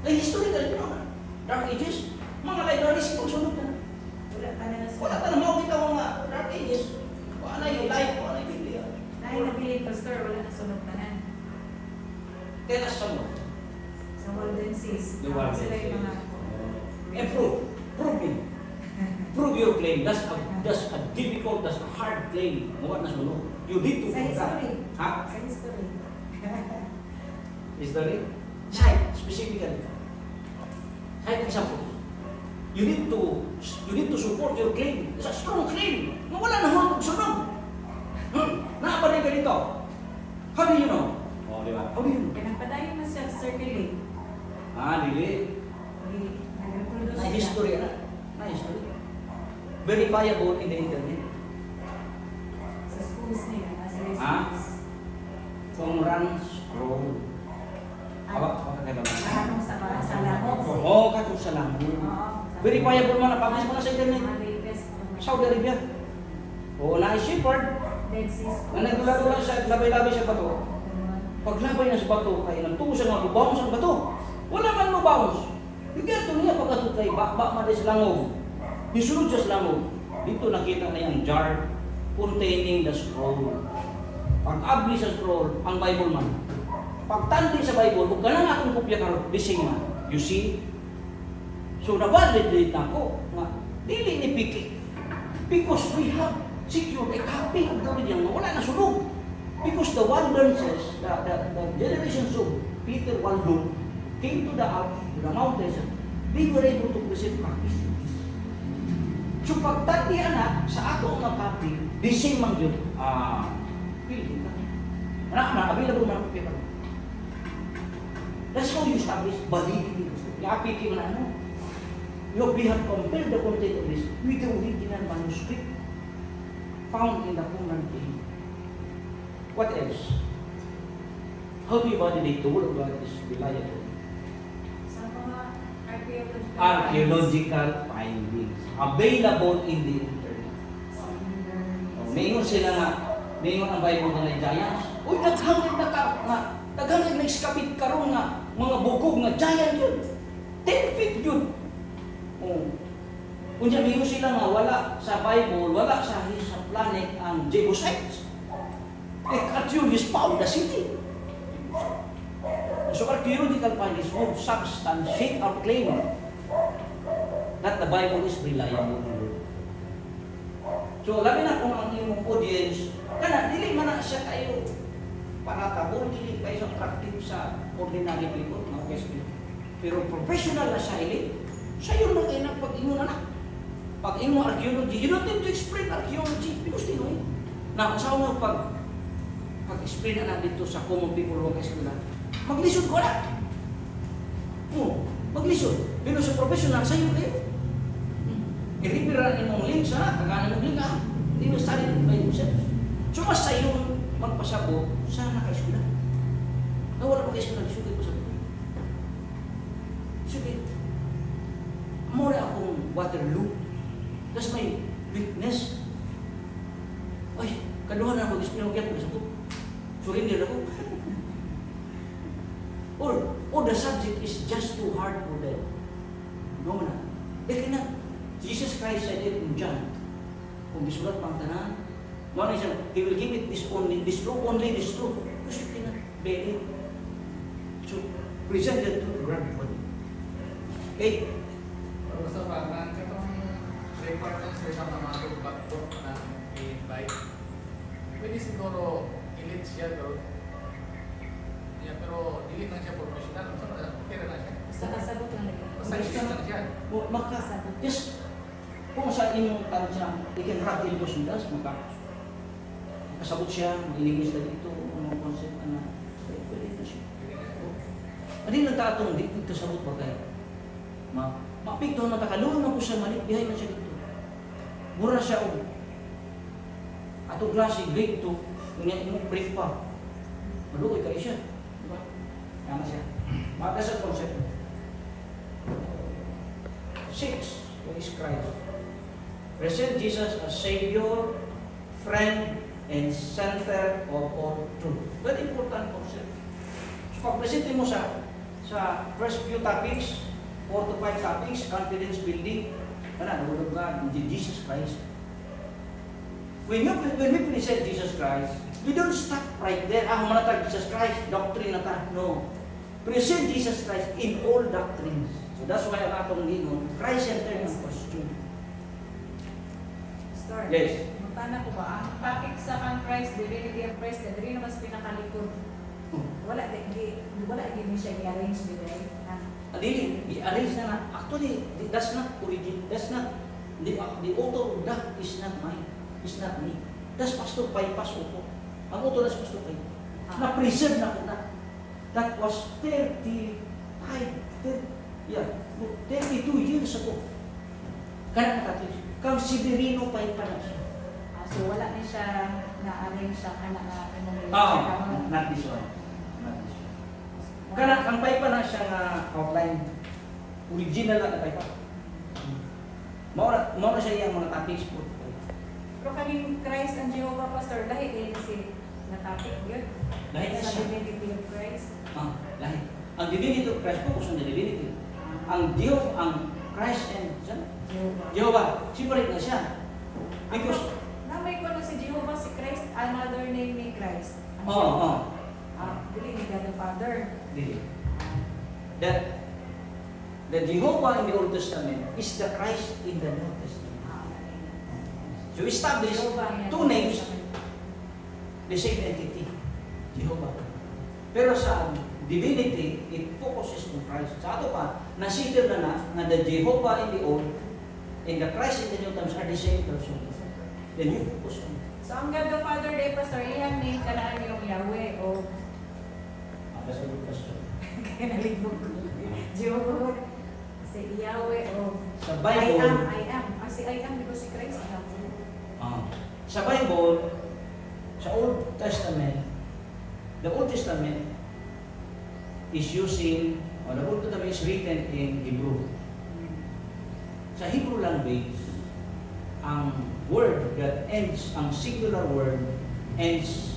Ay, historical yun na. Dark Ages, mga libraries itong sunod na. Wala ka na mo kita mga Dark Ages. Wala na yung life, wala na yung Biblia. Dahil nabiling pastor, wala na sunog na nan. Tell us some more. Sa Waldenses. The Waldenses. Sila yung mga... And prove me. Prove your claim. That's a difficult, that's a hard claim. Mawag na sunog. You need to Sa prove that. history. Ha? Sa history. History? Cite, specifically. Cite example. You need to support your claim. It's a strong claim. Wala na hulog sunog. Naapanin ka dito. How do you know? Oh, di ba? How do you know? Kaya nagpadayon na siya circulate. Dili. Nag-reproduce Na history na. Na history. Verifiable in the internet. Sa schools nila. Nasa Ah? schools. Qumran scroll. Awak ka ba? Anong sa lamok? Oo, katong sa lambo. Verifiable man, na-publish mo na sa internet. Mga latest. Saudi Arabia. Oo, na shepherd. Dead Sea Scrolls. Na nagtula-tula siya, labay-labay siya bato. Paglabay na sa bato, kaya nagtungo siya nga, bubounce ang bato. Wala man mo bounce. Bigyan ito niya pagkato kay bakba maday sa langog. Isunod siya sa langog. Dito nakita na yung jar containing the scroll. Pag-abli sa scroll, ang Bible man. Pagtandi sa Bible, kung ganang akong kopya karon, the same man. You see, So na-validate na ko nga dili ni Piki because we have secured a copy of the original. Wala na sunog. Because the wonder says that the generations of Peter Waldum came to the mountains, they were able to present copies. So pagtatian na sa ato nga copy, the same man yun, building ka. Available man ang paper. That's how you establish validity. Yapiki man ano. We have compared the content of this with the original manuscript found in the Qumran cave. What else? How do you validate the word of God is reliable? Sa mga Archaeological findings available in the internet. Mayroon sila nga, mayroon ang Bible nila giants. Uy, daghang na-excavate karon nga mga bukog nga giant yun. 10 feet yun. Kung mayroon sila nga wala sa Bible, wala sa planet ang Jebusites. Archaeologists found the city. So archaeological findings will substantiate our claim that the Bible is reliable. So labi na kung ang imong audience, kana dili man na siya kayo panatabol, dili kayo sa practice sa ordinary people, mga question. Pero professional na siya siya yung mag-inang pag-imo na. Pag-imo archaeology, you don't need to explain archaeology because they know it. Na kung saan mo pag-explain na dito sa common people wag eskwela, maglisod ko na. Maglisod. Pero sa professional, sa'yo kayo. I-referan imong link sa kaganan mong link Hindi mo study by themselves. So mas sa'yo magpasabot sa naka-eskwela. Wala mag-eskwela, sugay ko sa sugay. Mura akong Waterloo. Tapos may witness. Ay, kaduhan na ako, mag-eskwela, mag-eskwela ko sa ko. Surrender ako. Or the subject is just too hard for them. No man. They cannot. Jesus Christ said it in John. Kung gisulat pang tanan, ano siya, He will give it this truth, only this truth. Because you cannot bear it. So, present the truth to everybody. Okay? Pero sa pagkaan, itong record ng sa isang mga tugbato na i-invite, pwede siguro elite siya doon. Yeah, pero dili na siya professional. Okay na siya. Sa kasagot lang nila. Basta elite lang siya. Just, kung sa inyong tanong siya, they can wrap in those with us, kasabot siya, mag-English na dito, mga concept, pwede na siya. Hindi nagtatong, dito kasabot ba kayo? Mapikto na takaluan na po siya, mali, bihay na siya dito. Mura siya, atong klase, break to, yung break pa. Malukoy kayo siya. Diba? Kaya siya. Maka sa concept. 6, who is Christ? Present Jesus as Savior, friend, and center of all truth. Very important concept. So pag-presente mo sa first few topics, 4 to 5 topics, confidence building, nahulog ka, Jesus Christ. When we present Jesus Christ, we don't stop right there. Manatag Jesus Christ, doctrine na ta. No. Present Jesus Christ in all doctrines. So that's why ang atong lingon, Christ-centered ng question. Story. Yes. Magtana ko ba, ang topic sa ang Christ, divinity of Christ, dili naman sa pinakalikod. Wala din siya i-arrange nila. Adili, i-arrange na. Actually, that's not origin. That's not the author of that is not mine. It's not me. That's Pastor Paipas Opo. Ang author that's Pastor Paipas. Na-preserve na ko na. That was 32 years ago. Kaya nakatid. Kang Severino Paipas na siya. So wala ni siya na-arrange sa anak na Not this one. Kana ang paipa na siya nga outline. Original na paipa. Mao na siya yung mga topics po. Pero kaning Christ and Jehovah Pastor, lahi kayo kasi na topic yun. Lahi na Sa siya. divinity of Christ. Lahi. Ang divinity of Christ po kung divinity. Ang Christ and Jehovah. Separate na siya. Because Namay ko na si Jehovah, si Christ, another name ni Christ. Oo. Dili ni God the Father. Dili. The Jehovah in the Old Testament is the Christ in the New Testament. So establish two names, the same entity, Jehovah. Pero sa divinity, it focuses on Christ. Sa ato pa, nasidil na the Jehovah in the Old and the Christ in the New Times are the same person. Then you focus on. So ang God the Father Day, Pastor, iyang name kanaan yung Yahweh o That's a good question. kinalibog ko. Jehovah. Kasi Yahweh o Sa I Bible, am. Kasi I am because si Christ Yahweh. sa Bible, sa Old Testament, the Old Testament is using, or the Old Testament is written in Hebrew. Sa Hebrew language, ang word that ends, ang singular word ends,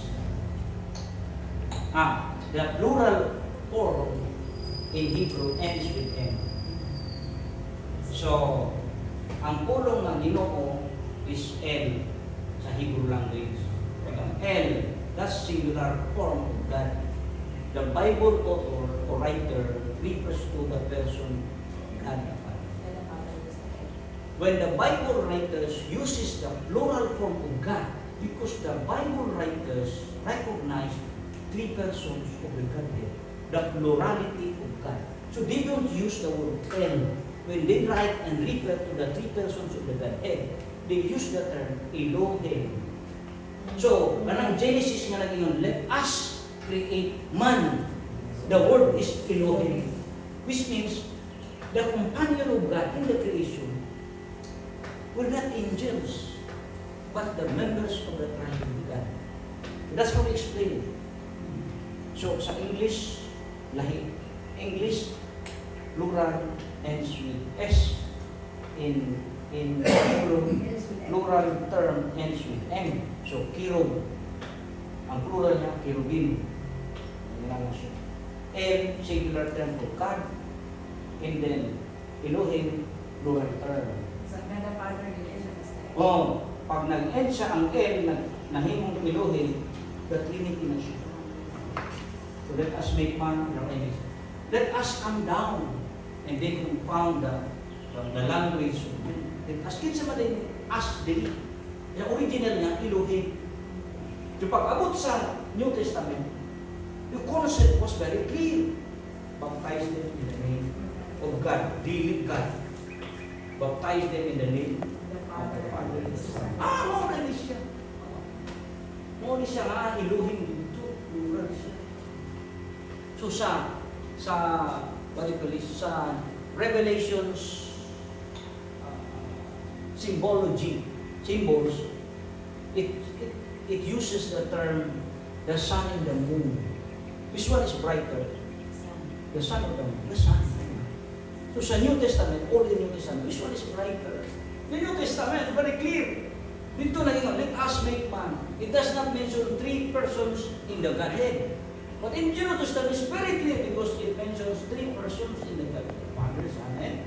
the plural form in Hebrew ends with M. So, ang pulong ng Ginoo is L sa Hebrew language. L, that's singular form of God. The Bible author or writer refers to the person God the Father. God the Father is the head. When the Bible writers uses the plural form of God, because the Bible writers recognize three persons of the Godhead, the plurality of God. So they don't use the word L. When they write and refer to the three persons of the Godhead, they use the term Elohim. So, kanang Genesis nga naging let us create man. The word is Elohim, which means the companion of God in the creation were not angels, but the members of the triune God. That's how we explain it. So, sa English, lahi. English, plural ends with S. In Hebrew, plural term ends with M. So, kirub. Ang plural niya, kirubim. Ayan siya. M, singular term for God. And then, Elohim, plural term. So God the Father is the head. Oh, pag nag-end siya ang M, nahimong Elohim, the Trinity na siya. So let us make man in our image. Let us come down and then confound the language of men. Let us kinsa man din us dili. Yung original niya, Elohim. So pag-abot sa New Testament, the concept was very clear. Baptize them in the name of God, daily God. Baptize them in the name The Father is the Son. mo na siya. Mo ni siya nga, Elohim dito. Plural siya. So what do you call this? Sa Revelations symbology, symbols, it uses the term the sun and the moon. Which one is brighter? The sun or the moon? The sun. So sa New Testament, all the New Testament, which one is brighter? The New Testament, very clear. Dito na let us make man. It does not mention three persons in the Godhead. But in the New Testament, it's very clear because it mentions three persons in the Godhead. Father, Son, and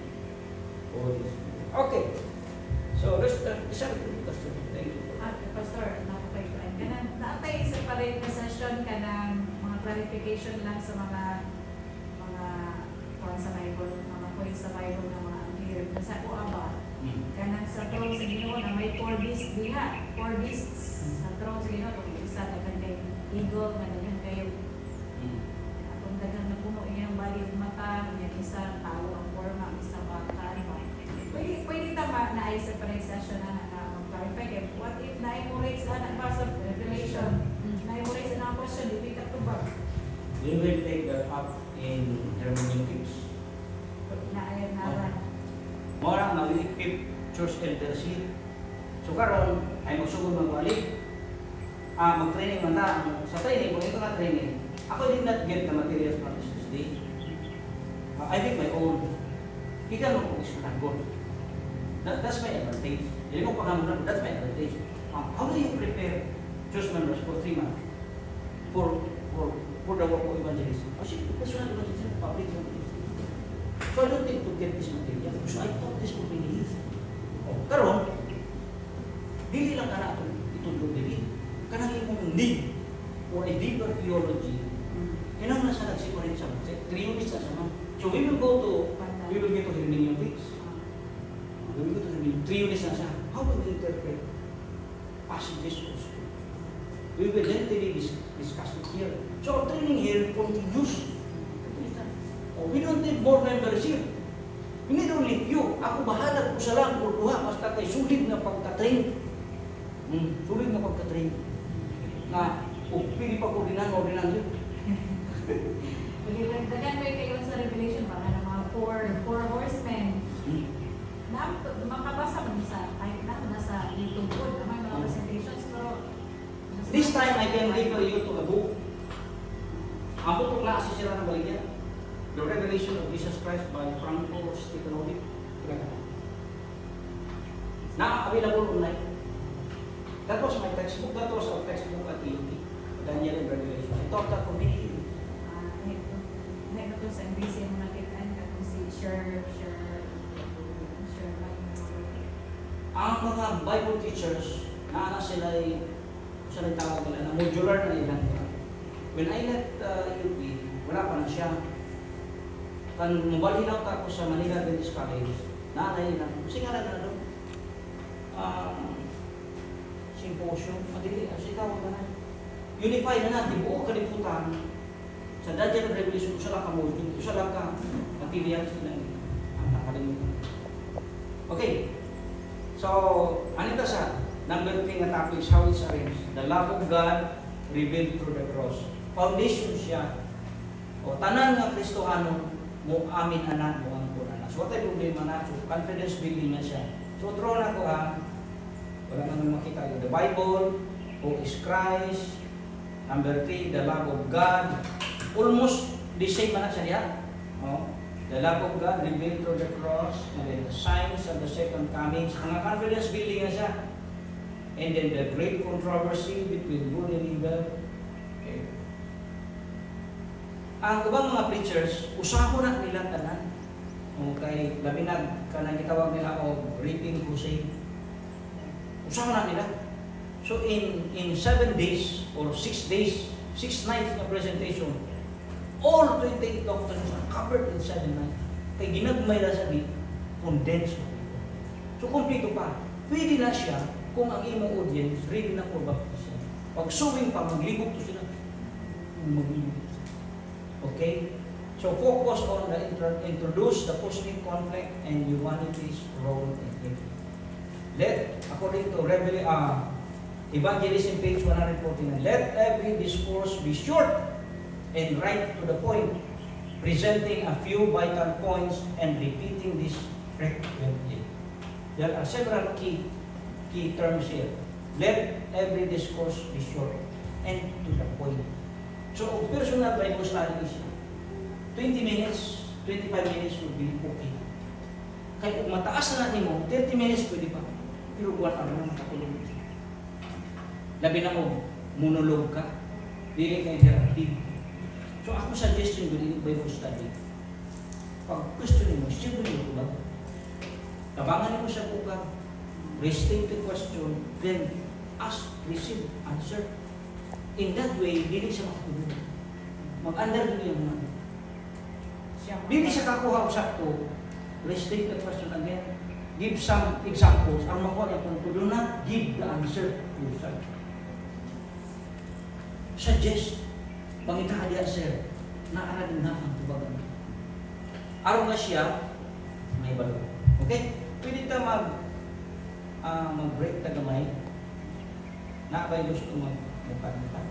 Holy Spirit. Okay. So, let's start with the question. Thank you. Pastor, nakapagpaan ka na. Naatay separate na session ka ng mga clarification lang sa mga kung sa Bible, mga points sa Bible na mga unclear. Nasa ko aba, kanang sa throne sa Ginoo na may 4 beasts diha. 4 beasts sa throne sa Ginoo. Kung isa dagan kay eagle, dagan kayo. Kung dagan na puno iyang bali ng mata, yung isa tao ang forma, ang isa baka. Pwede tama na ay separate session na mag-clarify. What if na-emulate sa nabasa of Revelation? Na-emulate sa mga question, di ka tubag. We will take that up in hermeneutics. Na-ayan naran. Mora, mag-equip church elders here. So karon ay magsugod magbalik. Mag-training man ta. Sa training, kung ito nga training, ako did not get the materials from this day. I make my own. Ikaw mo kung isang That's my advantage. Hindi mo paghamunan, that's my advantage. How do you prepare church members for 3 months? For the work of evangelism? Actually, personal evangelism, public evangelism. So I don't think to get this material. So I thought this would be easy. Karon, dili lang ka na itulog dili. Kanang imong need for a deeper theology. Inang nasa nagsimulit sa 3 units na sama. So we will go to we will get to hermeneutics. We will get to hermeneutics. 3 units na siya. How do we interpret passages of Scripture? We will lengthily discuss it here. So our training here continues. We don't need more members here. We need only few. Ako bahala kung sa lang o duha, basta kay sulit na pagka-train. Sulit na pagka-train. Na, kung pili pa ko dinan yun. Daghan ko kayo sa Revelation para ng mga four horsemen. Makabasa mo sa kahit na nasa YouTube po, naman mga presentations, pero This time, I can refer you to a book. Ang book na asisira ng baligyan. The Revelation of Jesus Christ by Franco Stefanovic. Na-available online. That was my textbook. That was our textbook at EUP. Daniel and Revelation. I taught that for many years. Ito sa NBC mo nakita ko si Sher Ang mga Bible teachers, na sila ay, sila ay tawag nila, na modular na ilan. When I left UP, wala pa na siya. Kan mubalik out ako sa Manila Adventist College, naanay na, kasi nga na doon, symposium, madili, kasi tawag na na. Unify na natin, buong kaliputan, sa Daniel and Revelation, isa lang ka module, isa lang ka material, sila ang nakalimutan. Okay. So, anito sa number 3 na topic is how it's arranged. The love of God revealed through the cross. Foundation siya. O tanan nga Kristohano mo amin anak mo ang anak. So, what ay problema na? So, confidence building na siya. So, draw na ko ha. Wala nang makita yun. The Bible, who is Christ. Number 3, the love of God. Almost the same na siya diyan. O, the love of God revealed through the cross, and then the signs of the second coming. Ang confidence building na siya. And then the great controversy between good and evil. Okay. Ang ibang mga preachers, usaho na nila tanan. Okay, labi na kanang gitawag nila o reaping crusade. Usaho na nila. So in 7 days or 6 days, 6 nights na presentation, all 28 doctrines are covered in 7 nights. Kaya ginagmay na sa condensed. So kompleto pa. Pwede na siya kung ang imong audience ready na for baptism. Pag suwing pa, maglibog to sila. Maglibog. Okay? So focus on the introduce the cosmic conflict and humanity's role in it. Let, according to Evangelism page 149, let every discourse be short and right to the point, presenting a few vital points and repeating this frequently. There are several key terms here. Let every discourse be short and to the point. So, personal Bible study is 20 minutes, 25 minutes would be okay. Kaya kung mataas na natin mo, 30 minutes pwede pa. Pero 1 hour na makatulog. Labi na mo, monologue ka, dili ka interactive. So ako suggestion ko din Bible study. Pag question mo, simple mo ba? Tabangan mo sa buka, restate the question, then ask, receive, answer. In that way, dili siya makatulog. Mag-under din yung mga. Dili siya kakuha sakto, restate the question again, give some examples, ang makuha niya kung do not give the answer to yourself. Suggest, pangita ka diya, sir, naarad na ang tubagan. Araw na siya, may balo. Okay? Pwede ka mag-break na gamay, na ba'y gusto mag-mukat-mukat?